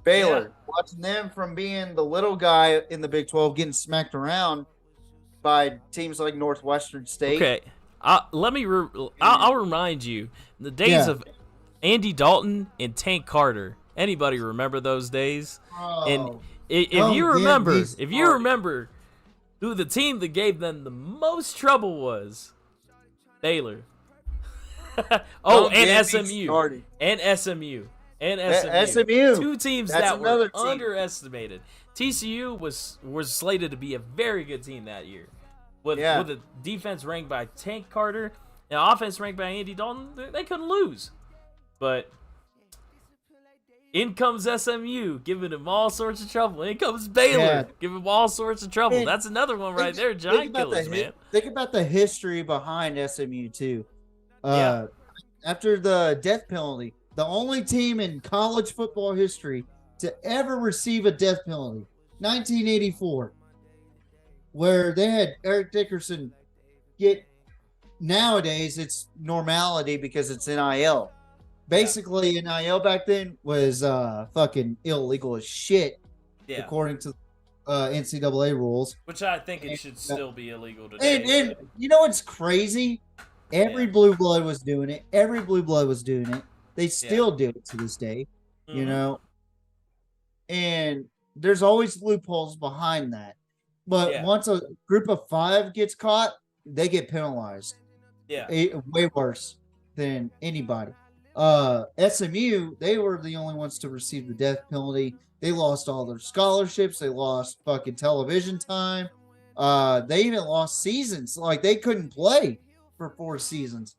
Baylor, watching them from being the little guy in the Big 12 getting smacked around by teams like Northwestern State. Okay. I'll remind you, the days of Andy Dalton and Tank Carter. Anybody remember those days? Oh, and if you remember who the team that gave them the most trouble was, Baylor. And SMU. And SMU. SMU. Two teams that were underestimated. TCU was slated to be a very good team that year. With a defense ranked by Tank Carter and offense ranked by Andy Dalton, they couldn't lose. But in comes SMU, giving them all sorts of trouble. In comes Baylor, giving them all sorts of trouble. Man, that's another one right there. Giant killers, man. Think about the history behind SMU, too. After the death penalty, the only team in college football history to ever receive a death penalty, 1984, where they had Eric Dickerson get, nowadays it's normality because it's NIL. Basically, NIL back then was fucking illegal as shit, according to NCAA rules. Which I think it should still be illegal today. And you know what's crazy? Every blue blood was doing it. They still do it to this day, you know? And there's always loopholes behind that. But once a group of 5 gets caught, they get penalized. Way worse than anybody. SMU, they were the only ones to receive the death penalty. They lost all their scholarships. They lost fucking television time. They even lost seasons. Like, they couldn't play for 4 seasons.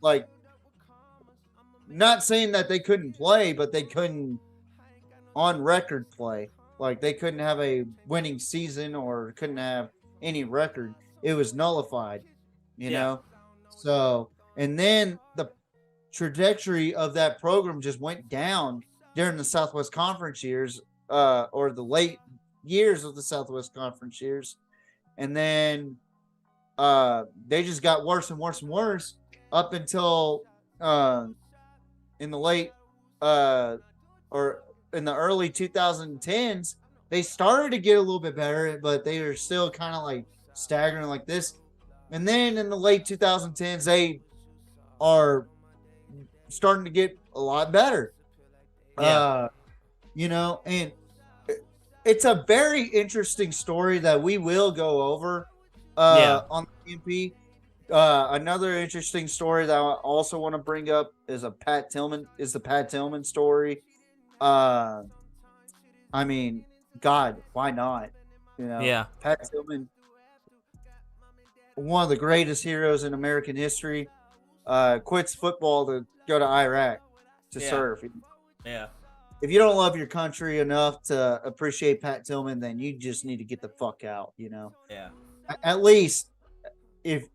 Like, not saying that they couldn't play, but they couldn't on record play. Like, they couldn't have a winning season or couldn't have any record. It was nullified, you know? So, and then the trajectory of that program just went down during the Southwest Conference years, or the late years of the Southwest Conference years. And then they just got worse and worse and worse up until in the late or in the early 2010s, they started to get a little bit better, but they are still kind of like staggering like this. And then in the late 2010s, they are starting to get a lot better. You know, and it's a very interesting story that we will go over on the PMP. Another interesting story that I also want to bring up is the Pat Tillman story. I mean, God, why not? You know, Pat Tillman, one of the greatest heroes in American history, quits football to go to Iraq to serve. If you don't love your country enough to appreciate Pat Tillman, then you just need to get the fuck out, you know? At least, if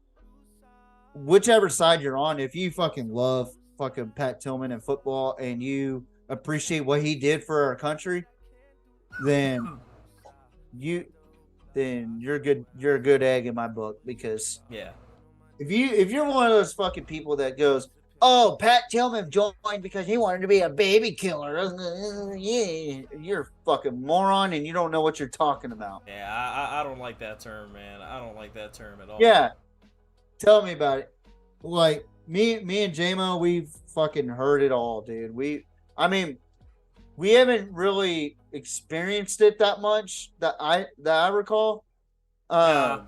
whichever side you're on, if you fucking love fucking Pat Tillman and football and you appreciate what he did for our country, then you're good. You're a good egg in my book, because if you're one of those fucking people that goes, oh, Pat Tillman joined because he wanted to be a baby killer. Yeah, you're a fucking moron and you don't know what you're talking about. Yeah, I don't like that term, man. I don't like that term at all. Yeah, tell me about it. Like me and JMO, we've fucking heard it all, dude. I mean, we haven't really experienced it that much that I recall. Nah,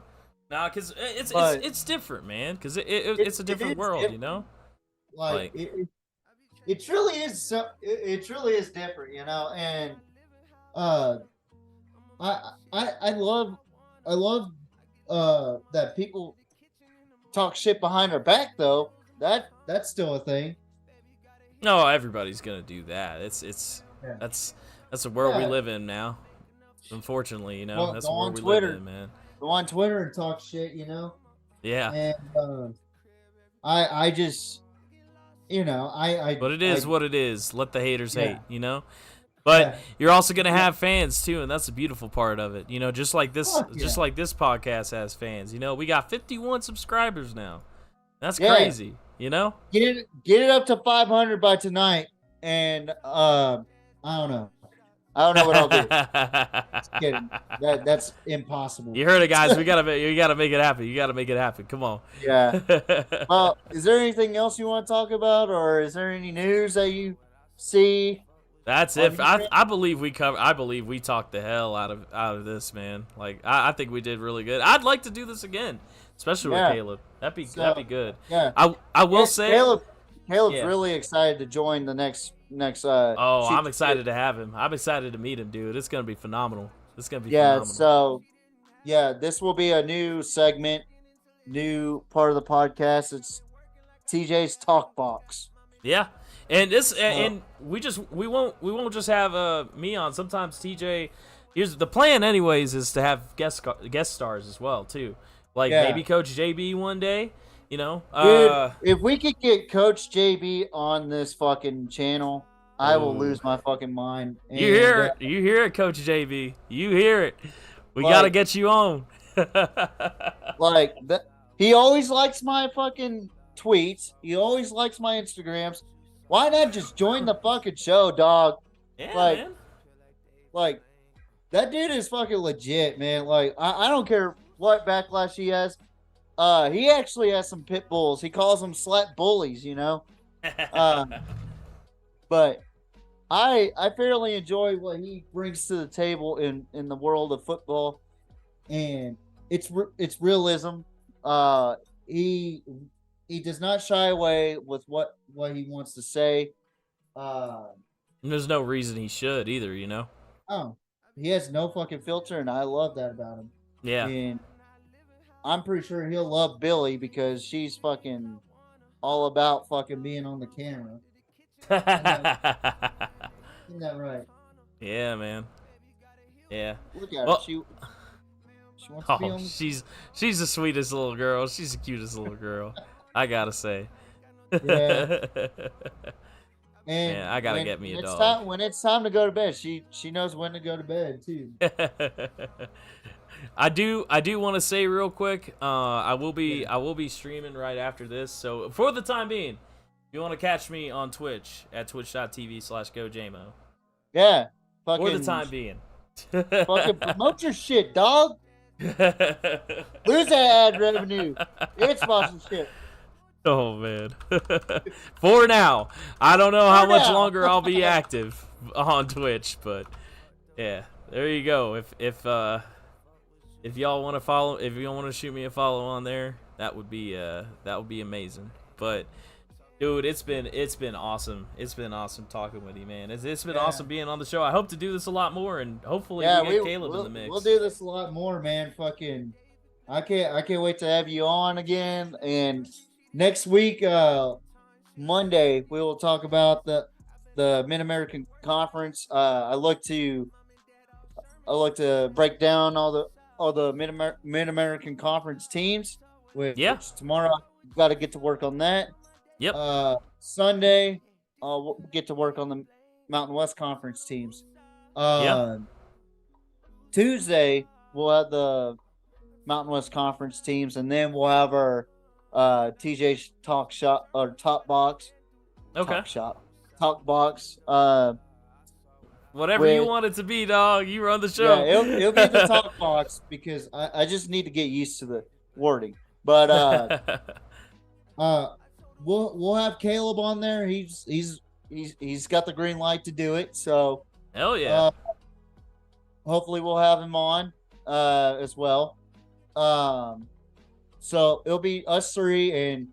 because it's different, man. Because it's a different world, different. you know. Like it truly is. It truly is different, you know. And I love that people talk shit behind our back, though. That's still a thing. No, everybody's gonna do that. That's the world we live in now. Unfortunately, you know, Well, that's go the on world we Twitter. live in, man. Go on Twitter and talk shit, you know. Yeah. And I just, you know, But it is what it is. Let the haters hate, you know. But you're also gonna have fans too, and that's the beautiful part of it. You know, just like this podcast has fans. You know, we got 51 subscribers now. That's crazy. You know, get it up to 500 by tonight, and I don't know what I'll do. Just kidding. That's impossible. You heard it, guys. You gotta make it happen. You gotta make it happen. Come on. Yeah. Well, is there anything else you want to talk about, or is there any news that you see? That's it. I believe we cover. I believe we talked the hell out of this, man. Like I think we did really good. I'd like to do this again, especially with Caleb. That'd be good. Yeah. I will say Caleb's really excited to join the next. I'm excited to have him. I'm excited to meet him, dude. It's gonna be phenomenal. Phenomenal. So this will be a new segment, new part of the podcast. It's TJ's Talkbox. Yeah. And and we won't just have me on. Sometimes TJ, here's the plan anyways, is to have guest stars as well too. Like maybe Coach JB one day, you know. Dude, if we could get Coach JB on this fucking channel, I will lose my fucking mind. And, you hear it, Coach JB. You hear it. We gotta get you on. He always likes my fucking tweets. He always likes my Instagrams. Why not just join the fucking show, dog? Yeah, man. Like, that dude is fucking legit, man. Like, I don't care what backlash he has. He actually has some pit bulls. He calls them slap bullies, you know? But I fairly enjoy what he brings to the table in the world of football. And it's realism. He does not shy away with what he wants to say. There's no reason he should either, you know? Oh, he has no fucking filter, and I love that about him. Yeah. And I'm pretty sure he'll love Billy because she's fucking all about fucking being on the camera. Isn't that right? Yeah, man. Yeah. Look at her. She wants to be on she's the sweetest little girl. She's the cutest little girl. I gotta say. Yeah. And man, I gotta get me a dog. When it's time to go to bed, she knows when to go to bed too. I do want to say real quick, I will be streaming right after this. So for the time being, if you want to catch me on Twitch at twitch.tv/gojamo. Yeah. For the time being. Fucking promote your shit, dog. Lose that ad revenue. It's sponsorship. Oh man. For now, I don't know how much longer I'll be active on Twitch, but yeah, there you go. If y'all want to follow, if you want to shoot me a follow on there, that would be amazing. But dude, it's been awesome. It's been awesome talking with you, man. It's been awesome being on the show. I hope to do this a lot more, and hopefully we get Caleb in the mix. We'll do this a lot more, man. Fucking, I can't wait to have you on again. And next week, Monday, we will talk about the Mid-American Conference. I look to break down all the Mid-American Conference teams. Which tomorrow I've got to get to work on that. Yep. Sunday, we'll get to work on the Mountain West Conference teams. Tuesday, we'll have the Mountain West Conference teams, and then we'll have our TJ's Talk Shop or Talk Box, Okay. Talkbox. Whatever you With want it to be, dog. You run the yeah, show. it'll be the Talk Box because I just need to get used to the wording. But uh, we'll have Caleb on there. He's got the green light to do it. So Hell yeah. hopefully we'll have him on as well. So it'll be us three, and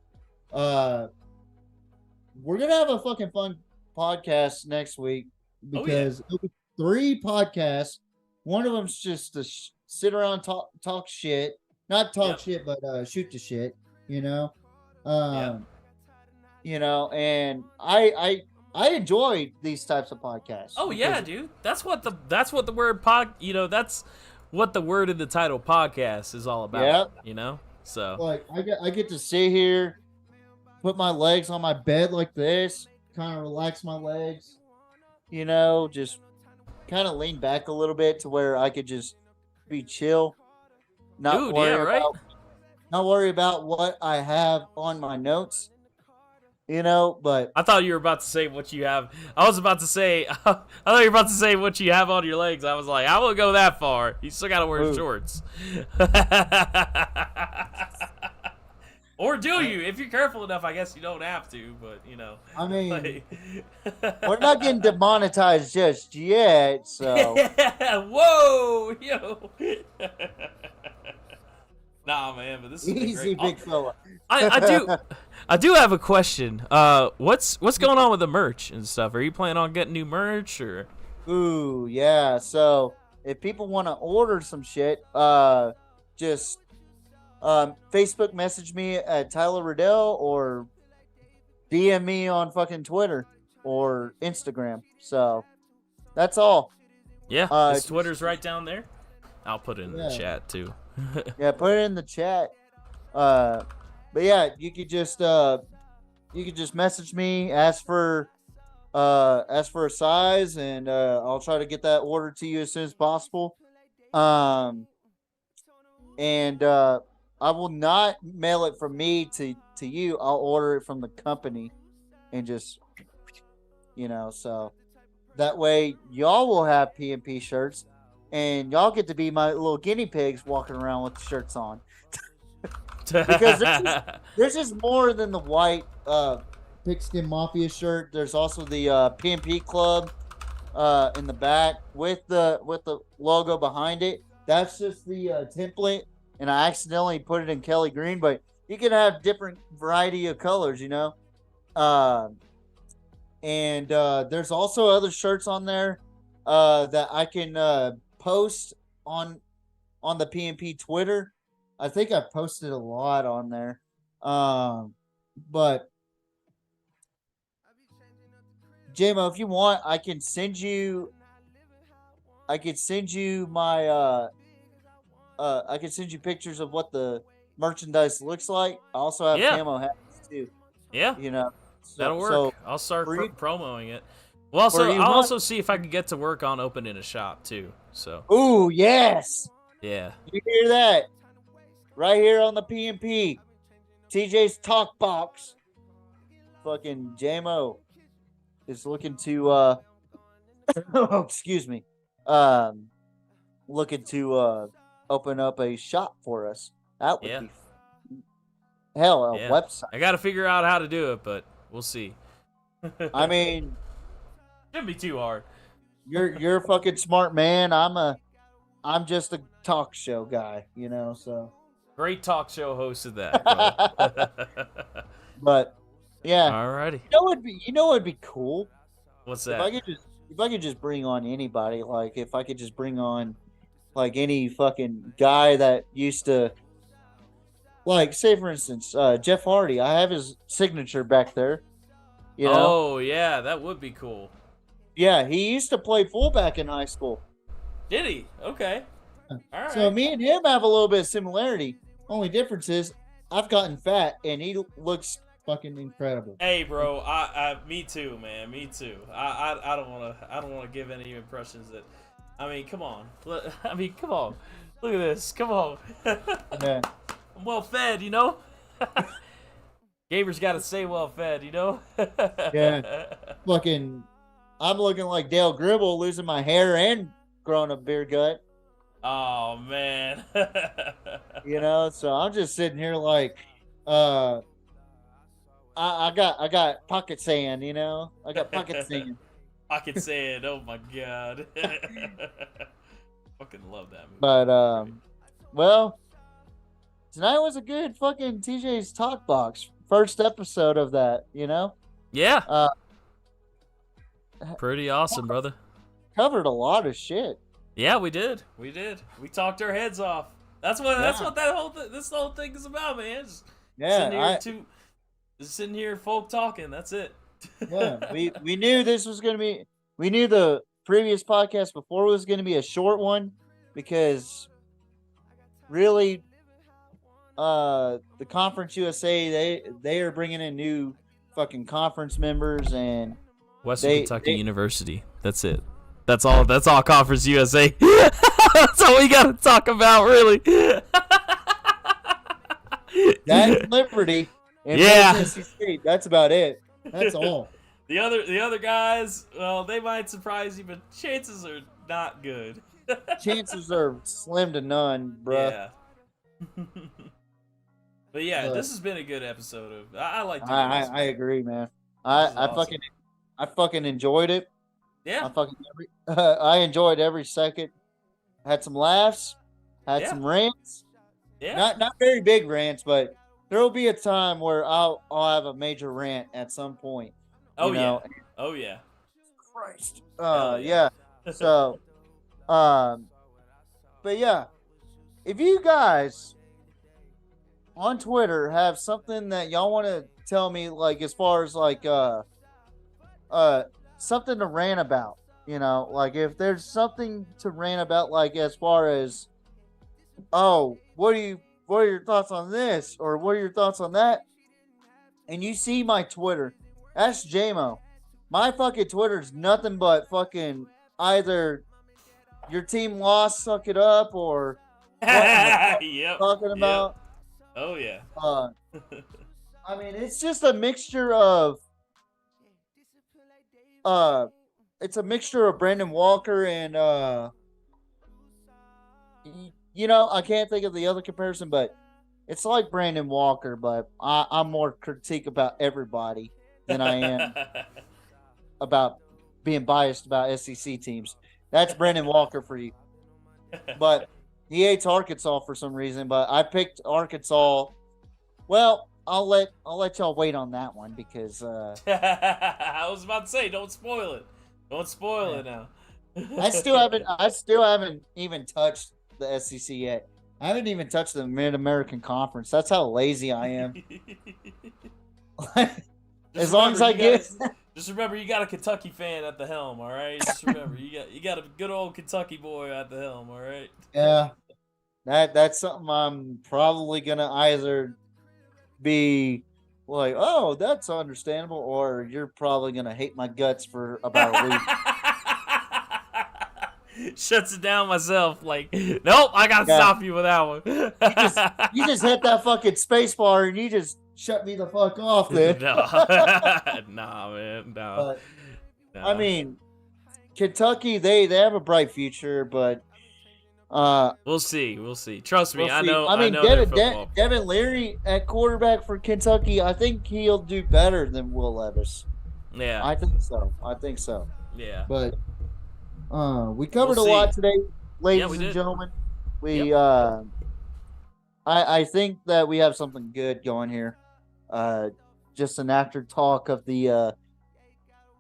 we're gonna have a fucking fun podcast next week because it'll be 3 podcasts. One of them's just to sit around talk shit, not talk shit, but shoot the shit. You know, you know, and I enjoy these types of podcasts. Oh yeah, dude. That's what the word that's what the word in the title podcast is all about. Yeah. You know? So Like I get to sit here, put my legs on my bed like this, kind of relax my legs, you know, just kind of lean back a little bit to where I could just be chill, not worry about what I have on my notes, you know. But I thought you were about to say what you have. I was about to say I thought you were about to say what you have on your legs. I was like, I won't go that far. You still gotta wear shorts. Or do you? If you're careful enough, I guess you don't have to, but you know. I mean, we're not getting demonetized just yet, so. Whoa, yo. Nah, man, but this is easy, big fella. I do have a question. What's going on with the merch and stuff? Are you planning on getting new merch or? Ooh, yeah. So if people want to order some shit, just Facebook message me at Tyler Riddell or DM me on fucking Twitter or Instagram. So that's all. Yeah, his Twitter's right down there. I'll put it in the chat too. Yeah, put it in the chat. But yeah, you could just message me, ask for a size, and I'll try to get that order to you as soon as possible. And I will not mail it from me to you. I'll order it from the company and just, you know, so that way y'all will have PMP shirts and y'all get to be my little guinea pigs walking around with the shirts on. Because there's just more than the white Pigskin Mafia shirt. There's also the PMP Club in the back with the logo behind it. That's just the template, and I accidentally put it in Kelly green, but you can have different variety of colors, you know. And there's also other shirts on there that I can post on the PMP Twitter. I think I posted a lot on there. But JMO, if you want, I can send you my I can send you pictures of what the merchandise looks like. I also have camo hats too. Yeah. You know. That'll work. So I'll start promoting it. Well, I'll also see if I can get to work on opening a shop too. So. Ooh, yes. Yeah. You hear that? Right here on the PMP. TJ's Talkbox. Fucking JMO is looking to excuse me. Looking to open up a shop for us. That would be hell, a website. I got to figure out how to do it, but we'll see. I mean, shouldn't be too hard. You're a fucking smart man. I'm just a talk show guy, you know, so. Great talk show host of that, bro. But yeah. Alrighty. You know what'd be cool? What's that? If I could just bring on anybody, like if I could just bring on like any fucking guy that used to, like, say for instance, Jeff Hardy. I have his signature back there. You know? Oh yeah, that would be cool. Yeah, he used to play fullback in high school. Did he? Okay. All right. So me and him have a little bit of similarity. Only difference is I've gotten fat and he looks fucking incredible. Hey, bro, I me too, man. Me too. I don't want to give any impressions that. I mean, come on. Come on. Look at this. Come on. Yeah. I'm well fed, you know. Gaber's got to stay well fed, you know? Yeah. Fucking, I'm looking like Dale Gribble, losing my hair and growing a beer gut. Oh, man. You know, so I'm just sitting here like, uh, I got pocket sand, you know, I got pocket sand. Pocket sand. Oh my god. Fucking love that movie. But well, tonight was a good fucking TJ's Talkbox first episode of that. You know, Yeah. Pretty awesome, brother. Covered a lot of shit. Yeah, we did. We talked our heads off. That's what this whole thing is about, man. Just sitting here, folk talking. That's it. Yeah, we knew this was gonna be. We knew the previous podcast before was gonna be a short one because really, the Conference USA they are bringing in new fucking conference members and Western Kentucky University. That's it. That's all Conference USA. That's all we got to talk about, really. That Liberty and Mississippi State. That's about it. That's all. The other guys, well, they might surprise you, but chances are not good. Chances are slim to none, bruh. Yeah. But yeah, this has been a good episode of. I like. I agree, man. I fucking enjoyed it. Yeah. I enjoyed every second. Had some laughs. Had some rants. Yeah. Not very big rants, but there will be a time where I'll have a major rant at some point. Oh yeah. Christ. Yeah. So, but yeah, if you guys on Twitter have something that y'all want to tell me, like as far as like something to rant about, you know, like if there's something to rant about, like as far as what are your thoughts on this, or what are your thoughts on that, and you see my Twitter, ask JMO. My fucking Twitter's nothing but fucking either your team lost, suck it up, or yep, talking about. Yep. Oh yeah. I mean, it's just a mixture of it's a mixture of Brandon Walker and you know, I can't think of the other comparison, but it's like Brandon Walker, but I'm more critique about everybody than I am about being biased about SEC teams. That's Brandon Walker for you. But he hates Arkansas for some reason, but I picked Arkansas. Well, I'll let y'all wait on that one because I was about to say, don't spoil it. Don't spoil it now. I still haven't even touched the SEC yet. I haven't even touched the Mid-American Conference. That's how lazy I am. As long as I get. Just remember, you got a Kentucky fan at the helm. All right. Just remember, you got a good old Kentucky boy at the helm. All right. Yeah, that's something I'm probably gonna either be like, oh, that's understandable, or you're probably gonna hate my guts for about a week. Shuts it down myself. Like, nope, I gotta stop you with that one. you just hit that fucking space bar and you just shut me the fuck off, then. Nah, man, no. I mean, Kentucky, they have a bright future, but we'll see. Trust me, I know. I mean, Devin Leary at quarterback for Kentucky, I think he'll do better than Will Levis. Yeah, I think so. Yeah, but we covered a lot today, ladies and gentlemen. I think that we have something good going here. Just an after talk of the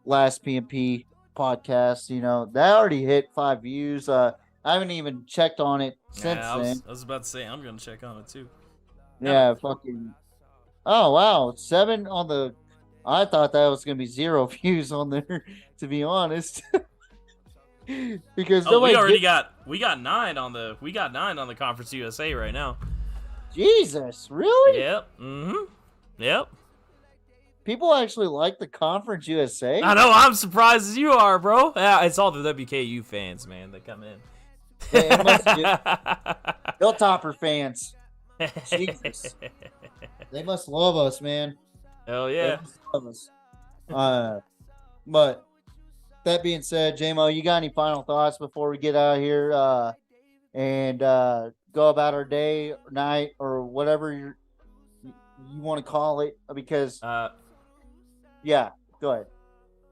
last PMP podcast. You know, that already hit 5 views. I haven't even checked on it since then. I was about to say I'm gonna check on it too. Yeah, fucking. Oh wow, 7 on the. I thought that was gonna be 0 views on there. To be honest. Because we got 9 on the Conference USA right now. Jesus, really? Yep. Mm-hmm. Yep. People actually like the Conference USA. I know. I'm surprised as you are, bro. Yeah, it's all the WKU fans, man, that come in. Yeah, it must be Hilltopper fans. Jesus, they must love us, man. Hell They yeah. just love us. But that being said, JMO, you got any final thoughts before we get out of here and go about our day or night or whatever you want to call it? Because, Uh, yeah, go ahead.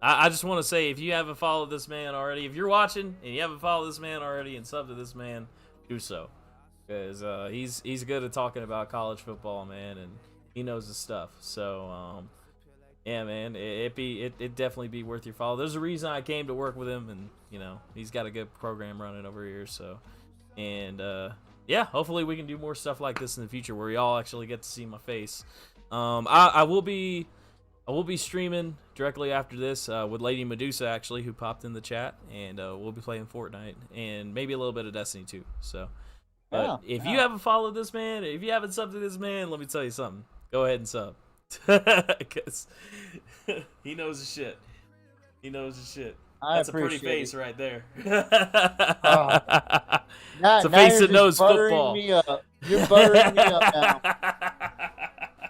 I just want to say, if you haven't followed this man already, if you're watching and you haven't followed this man already and sub to this man, do so, because he's good at talking about college football, man, and he knows his stuff. So yeah, man, it definitely be worth your follow. There's a reason I came to work with him, and he's got a good program running over here. So, and yeah, hopefully we can do more stuff like this in the future where y'all actually get to see my face. I will be streaming directly after this with Lady Medusa, actually, who popped in the chat, and we'll be playing Fortnite and maybe a little bit of Destiny too. So, but if you haven't followed this man, if you haven't subbed to this man, let me tell you something. Go ahead and sub, because he knows his shit. He knows his shit. That's a pretty face right there. It's a face that knows football. Me up. You're buttering me up now.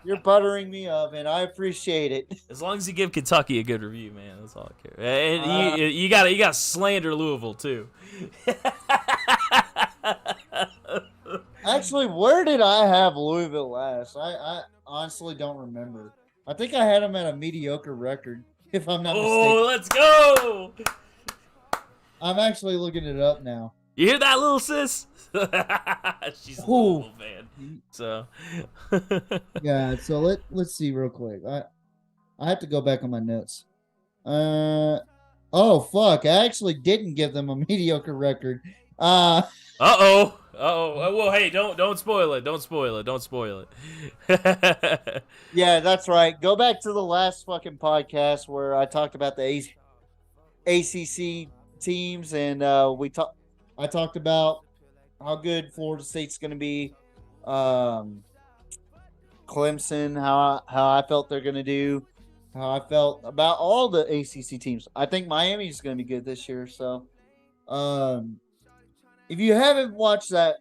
You're buttering me up, and I appreciate it. As long as you give Kentucky a good review, man, that's all I care. And you got slander Louisville too. Actually, where did I have Louisville last? I honestly don't remember. I think I had them at a mediocre record, if I'm not mistaken. Oh, let's go! I'm actually looking it up now. You hear that, little sis? She's a Louisville fan. So yeah. So let's see real quick. I have to go back on my notes. Oh fuck! I actually didn't give them a mediocre record. Uh-oh. Well, hey, don't spoil it. Don't spoil it. Don't spoil it. Yeah, that's right. Go back to the last fucking podcast where I talked about the ACC teams, and I talked about how good Florida State's going to be, Clemson, how I felt they're going to do, how I felt about all the ACC teams. I think Miami's going to be good this year. So, if you haven't watched that,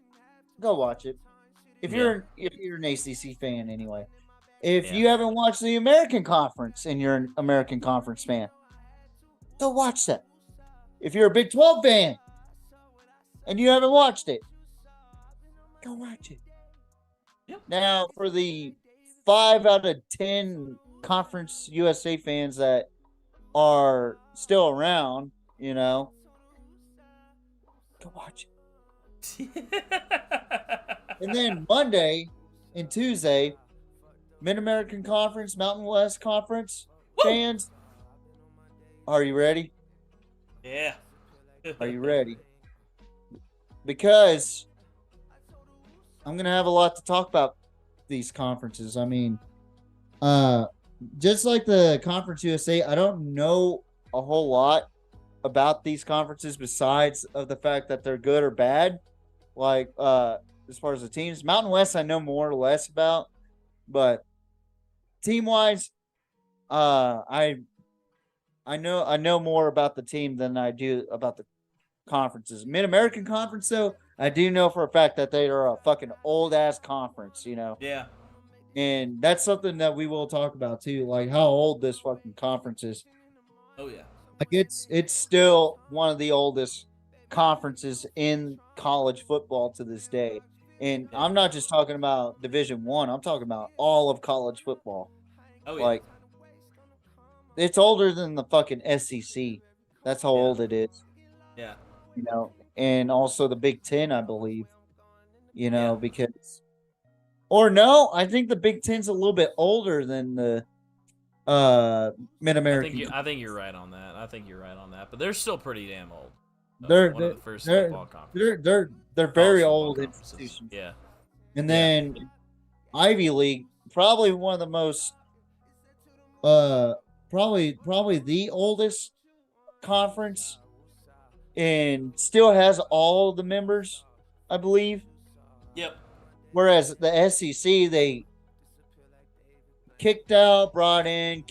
go watch it. If you're an ACC fan, anyway. If you haven't watched the American Conference and you're an American Conference fan, go watch that. If you're a Big 12 fan and you haven't watched it, go watch it. Yep. Now, for the 5 out of 10 Conference USA fans that are still around, go watch it. And then Monday and Tuesday, Mid-American Conference, Mountain West Conference fans, are you ready? Yeah. Are you ready? Because I'm going to have a lot to talk about these conferences. I mean, just like the Conference USA, I don't know a whole lot about these conferences besides of the fact that they're good or bad. Like, as far as the teams, Mountain West, I know more or less about, but team-wise, I know more about the team than I do about the conferences. Mid-American Conference, though, I do know for a fact that they are a fucking old-ass conference, Yeah. And that's something that we will talk about, too, like how old this fucking conference is. Oh, yeah. Like, it's still one of the oldest conferences in college football to this day. And I'm not just talking about Division I, I'm talking about all of college football. Oh, yeah. Like, it's older than the fucking SEC. That's how old it is. Yeah. And also the Big Ten, I believe. Because, or no, I think the Big Ten's a little bit older than the Mid-American. I think you're right on that. But they're still pretty damn old. They're one of the first football conferences. They're very old institutions. Yeah. And then Ivy League, probably one of the most probably the oldest conference, and still has all the members, I believe. Yep. Whereas the SEC, they kicked out, brought in.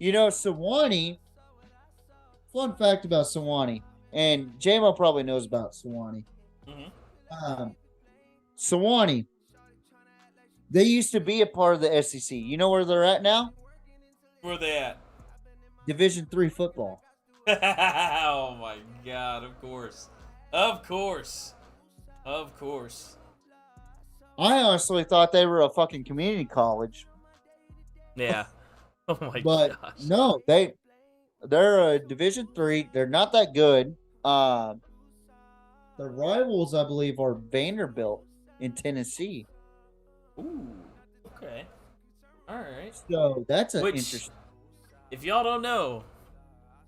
Sewanee. Fun fact about Sewanee, and JMO probably knows about Sewanee. Mm-hmm. Sewanee, They used to be a part of the SEC. You know where they're at now? Where they at? Division III football. Oh my god! Of course, of course, of course. I honestly thought they were a fucking community college. Yeah. Oh my But gosh. no, they're a Division III. They're not that good. The rivals, I believe, are Vanderbilt in Tennessee. Ooh. Okay. All right. So that's an Which, interesting. if y'all don't know,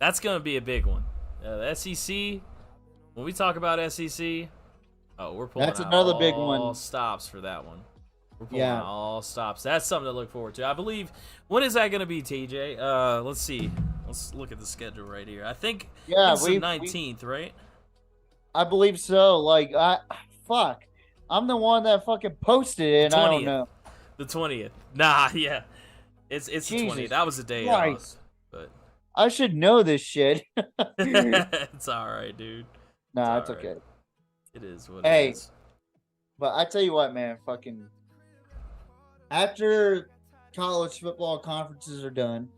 that's gonna be a big one. The SEC. When we talk about SEC, oh, we're pulling That's out another big all one. stops for that one. We're pulling Yeah. out all stops. That's something to look forward to. I believe. When is that gonna be, TJ? Let's see. Let's look at the schedule right here. I think Yeah, it's the 19th, right? I believe so. Like, fuck. I'm the one that fucking posted it, and I don't 20th. know. The 20th. Nah, yeah. It's the Jesus 20th. That was a day Christ. off. But I should know this shit. it's all right, dude. Nah, It's it's all right. okay. It is what Hey. it is. But I tell you what, man, fucking after college football conferences are done,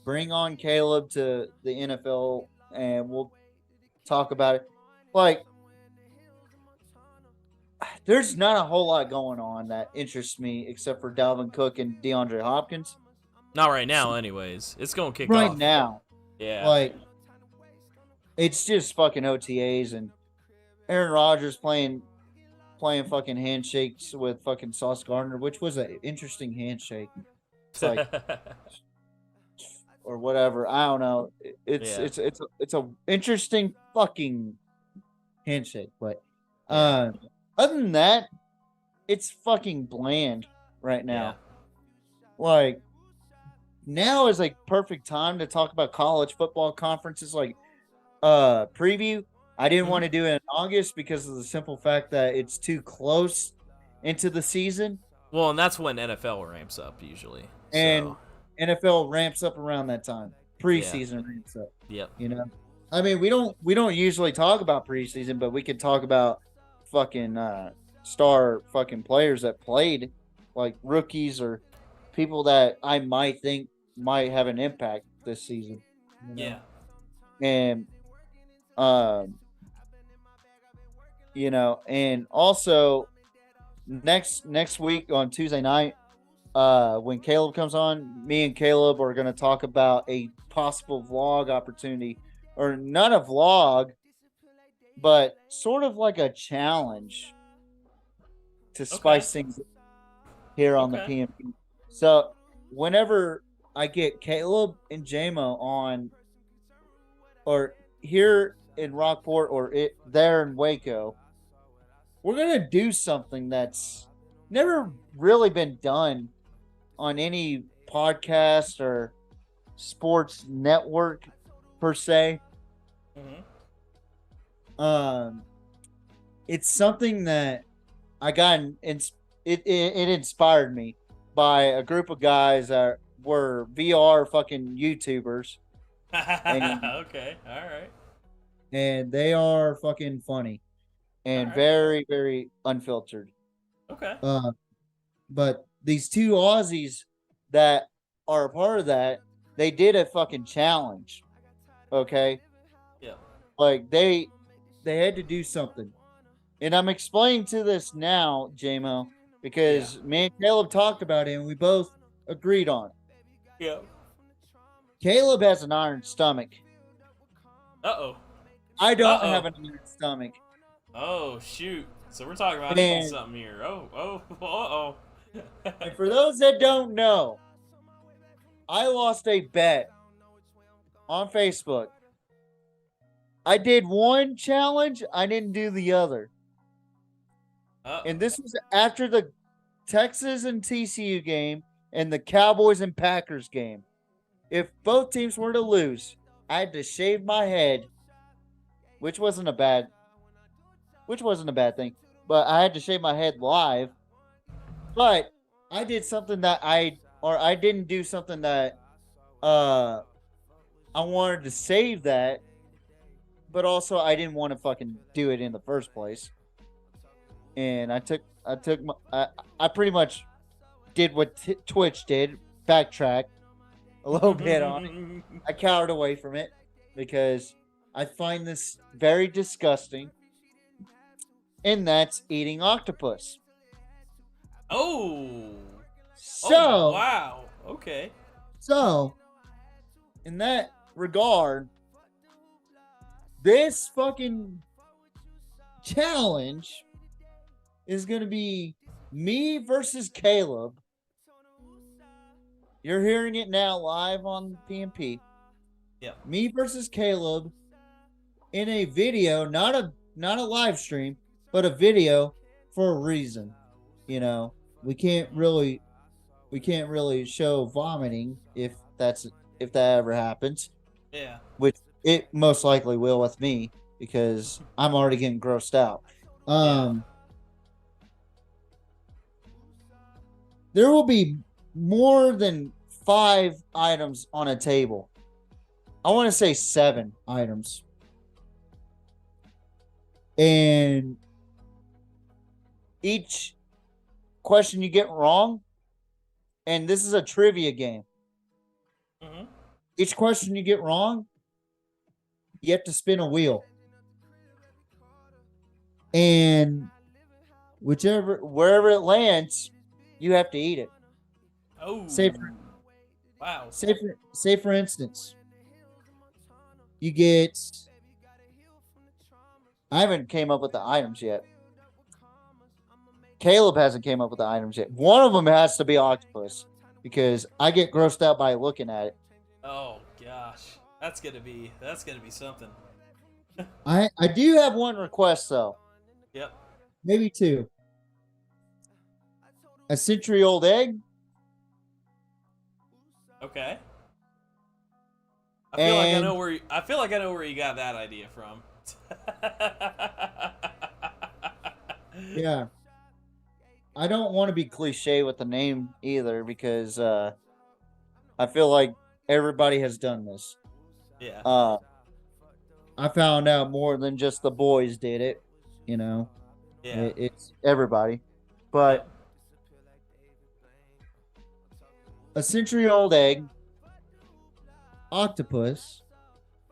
bring on Caleb to the NFL and we'll talk about it. Like, there's not a whole lot going on that interests me except for Dalvin Cook and DeAndre Hopkins. Not right now, anyways. It's gonna kick Right off. now. Yeah. Like, it's just fucking OTAs and Aaron Rodgers playing fucking handshakes with fucking Sauce Gardner, which was an interesting handshake. It's like, or whatever. I don't know. It's a interesting fucking handshake. But other than that, it's fucking bland right now. Like, now is like perfect time to talk about college football conferences. Like, preview. I didn't want to do it in August because of the simple fact that it's too close into the season. Well, and that's when NFL ramps up usually. And NFL ramps up around that time. Preseason ramps up. Yep. You know, I mean, we don't usually talk about preseason, but we could talk about fucking star fucking players that played, like rookies or people that I might think might have an impact this season. You know? Yeah. And you know, and also next week on Tuesday night, when Caleb comes on, me and Caleb are going to talk about a possible vlog opportunity, or not a vlog, but sort of like a challenge to spice things here on the PMP. So whenever I get Caleb and JMO on, or here in Rockport or there in Waco, we're going to do something that's never really been done on any podcast or sports network per se. It's something that I got it inspired me by a group of guys that were VR fucking YouTubers. Okay, all right. And they are fucking funny and very, very unfiltered. Okay. But these two Aussies that are a part of that, they did a fucking challenge. Okay. Yeah. Like they had to do something. And I'm explaining to this now, JMO, because me and Caleb talked about it and we both agreed on it. Yeah. Caleb has an iron stomach. Uh-oh. I don't have an iron stomach. Oh, shoot. So we're talking about eating something here. Uh-oh. And for those that don't know, I lost a bet on Facebook. I did one challenge. I didn't do the other. And this was after the Texas and TCU game and the Cowboys and Packers game. If both teams were to lose, I had to shave my head, which wasn't a bad thing. But I had to shave my head live. But I did something that I didn't do something that I wanted to save that, but also I didn't want to fucking do it in the first place. And I pretty much did what Twitch did, backtrack a little bit on it. I cowered away from it because I find this very disgusting, and that's eating octopus. Oh. So, Oh, wow. Okay. So, in that regard, this fucking challenge is going to be me versus Caleb. You're hearing it now live on PMP. Yep. Me versus Caleb in a video, not a live stream, but a video for a reason. You know, we can't really show vomiting if that ever happens. Yeah. Which it most likely will with me because I'm already getting grossed out. There will be more than 5 items on a table. I want to say 7 items. And each question you get wrong, and this is a trivia game. Mm-hmm. Each question you get wrong, you have to spin a wheel. And wherever it lands, you have to eat it. Oh. Wow. Say for instance, you get. I haven't came up with the items yet. Caleb hasn't came up with the items yet. One of them has to be octopus because I get grossed out by looking at it. Oh gosh, that's gonna be something. I do have one request though. Yep. Maybe 2. A century-old egg. Okay. I feel like I know where you got that idea from. Yeah. I don't want to be cliche with the name either because I feel like everybody has done this. Yeah. I found out more than just the boys did it, you know. Yeah. It's everybody. But a century-old egg, octopus,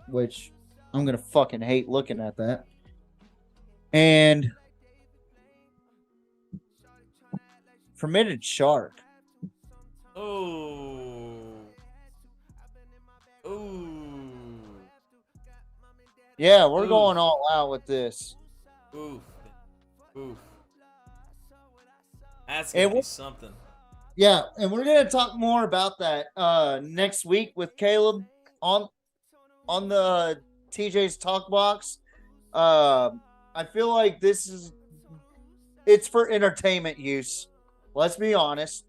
which I'm going to fucking hate looking at that, and fermented shark. Oh. Yeah, we're going all out with this. Oof. That's gonna be something. Yeah, and we're gonna talk more about that next week with Caleb on the TJ's Talkbox. I feel like it's for entertainment use. Let's be honest.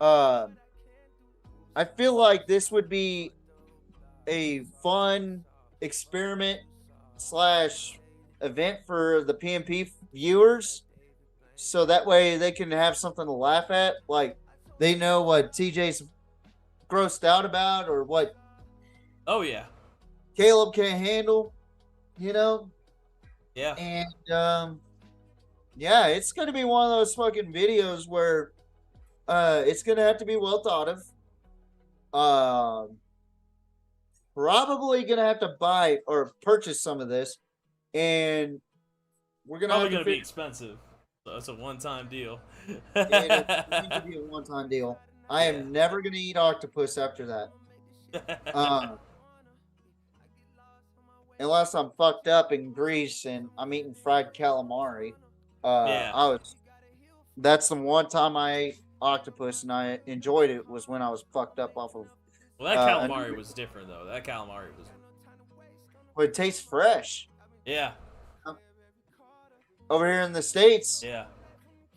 I feel like this would be a fun experiment / event for the PMP viewers, so that way they can have something to laugh at. Like they know what TJ's grossed out about or what. Oh yeah. Caleb can't handle, you know. Yeah. And yeah, it's gonna be one of those fucking videos where it's gonna have to be well thought of. Probably gonna have to buy or purchase some of this, and we're gonna be expensive. So it's a one-time deal. It's going to be a one-time deal. I am never gonna eat octopus after that. Unless I'm fucked up in Greece and I'm eating fried calamari. That's the one time I ate octopus and I enjoyed it was when I was fucked up off of. Well, that calamari was different though. That calamari was. Well, it tastes fresh. Yeah. Over here in the States. Yeah.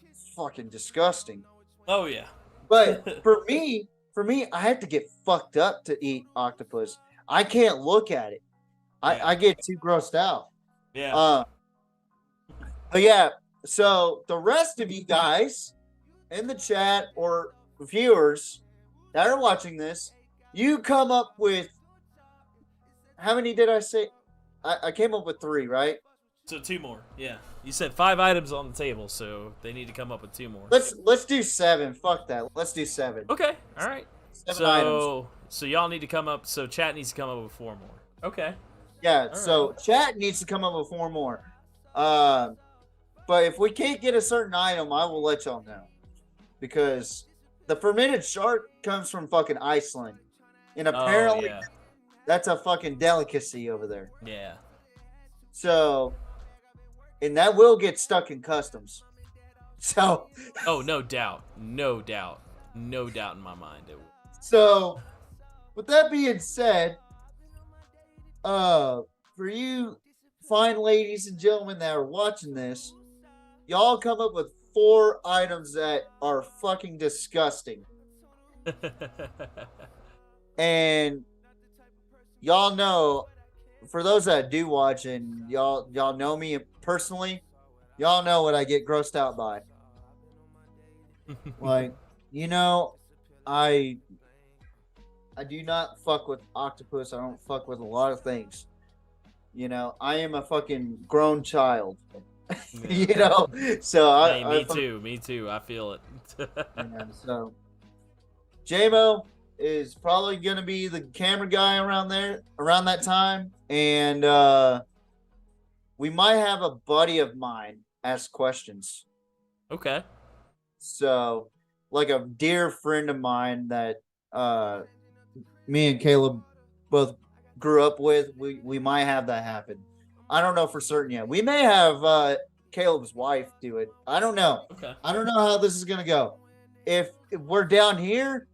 It's fucking disgusting. Oh yeah. But for me, I have to get fucked up to eat octopus. I can't look at it. I get too grossed out. Yeah. But yeah, so the rest of you guys in the chat or viewers that are watching this, you come up with how many did I say? I came up with 3, right? So 2 more. Yeah. You said 5 items on the table, so they need to come up with 2 more. Let's do 7. Fuck that. Let's do 7. Okay. All right. 7 items. So y'all need to come up. So chat needs to come up with 4 more. Okay. Yeah. All So right. chat needs to come up with 4 more. But if we can't get a certain item, I will let y'all know, because the fermented shark comes from fucking Iceland, and apparently yeah. that's a fucking delicacy over there. Yeah. So, and that will get stuck in customs. So, Oh, no doubt. No doubt. No doubt in my mind. It will. so with that being said, for you fine ladies and gentlemen that are watching this, y'all come up with 4 items that are fucking disgusting. And y'all know, for those that do watch and y'all know me personally, y'all know what I get grossed out by. Like, you know, I do not fuck with octopus. I don't fuck with a lot of things. You know, I am a fucking grown child. Yeah. You know, so Hey, me too. Me too. I feel it. So JMO is probably gonna be the camera guy around that time, and we might have a buddy of mine ask questions. Okay. So, like a dear friend of mine that me and Caleb both grew up with, we might have that happen. I don't know for certain yet. We may have Caleb's wife do it. I don't know. Okay. I don't know how this is gonna go. If we're down here,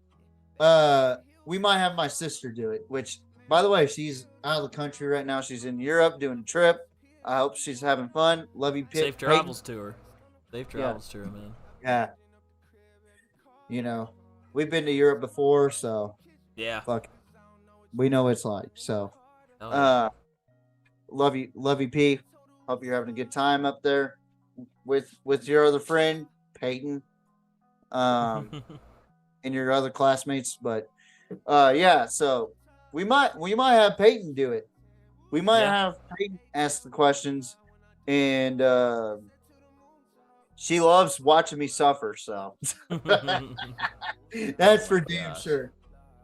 we might have my sister do it. Which, by the way, she's out of the country right now. She's in Europe doing a trip. I hope she's having fun. Love you, Peyton. Safe travels to her. Safe travels to her, man. Yeah. You know, we've been to Europe before, so Yeah. fuck, we know what it's like. So, Oh, yeah. love you, P. Hope you're having a good time up there with your other friend Peyton, and your other classmates. But yeah, so we might have Peyton do it. We might have Peyton ask the questions, and she loves watching me suffer. So that's for damn sure.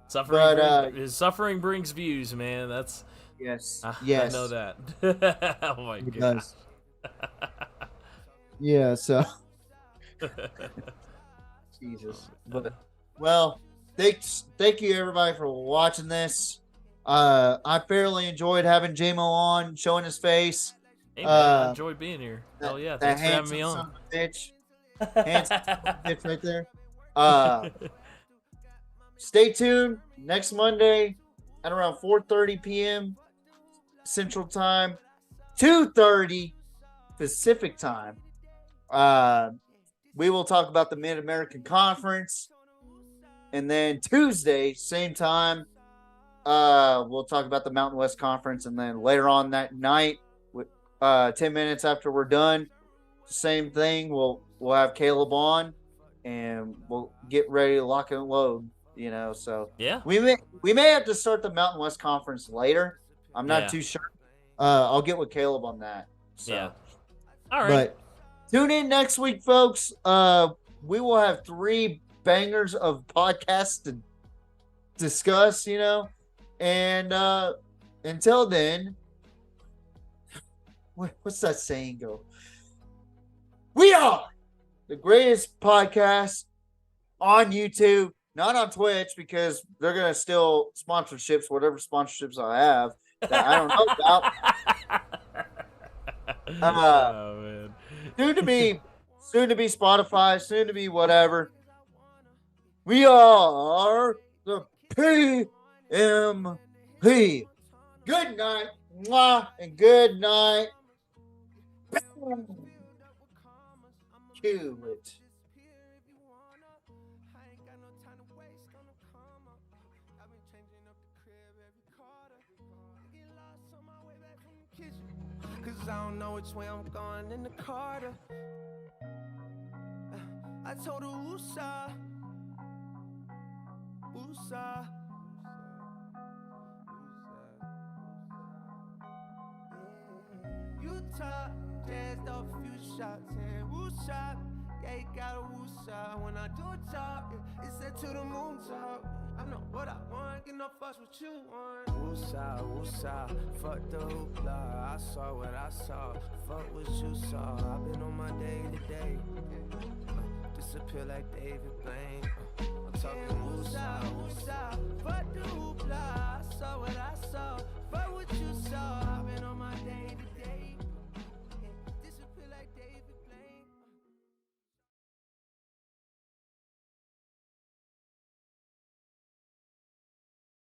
Suffering brings views, man. That's yes. I know that. Oh my god. Does. Yeah. So. Jesus. But well, thank you everybody for watching this. I fairly enjoyed having JMO on, showing his face. Hey man, I enjoyed being here. Hell yeah, thanks for having me on. Son of a bitch. Handsome son of a bitch right there. Stay tuned next Monday at around 4:30 p.m. Central Time, 2:30 Pacific Time. We will talk about the Mid-American Conference, and then Tuesday, same time, we'll talk about the Mountain West Conference, and then later on that night, 10 minutes after we're done, same thing. We'll have Caleb on, and we'll get ready to lock and load. You know, so yeah, we may have to start the Mountain West Conference later. I'm not too sure. I'll get with Caleb on that. So. Yeah. All right. But tune in next week, folks. We will have 3 bangers of podcasts to discuss, you know. And until then, what's that saying go? We are the greatest podcast on YouTube, not on Twitch, because they're going to steal sponsorships, whatever sponsorships I have that I don't know about. Oh, man. soon to be Spotify, soon to be whatever. We are the PMP. Good night, mwah, and good night. Cue it. Cause I don't know which way I'm going in the Carter. I told her, woosah, woosah. You top. Jazzed off a few shots and woo shot. Yeah, you got a woo shot. When I do a talk, yeah, it's set to the moon top. I know what I want, get no fuss what you want. Woosah, fuck the hoopla. I saw what I saw, fuck what you saw. I've been on my day to day. Disappear like David Blaine. I'm talking woosah, fuck the hoopla.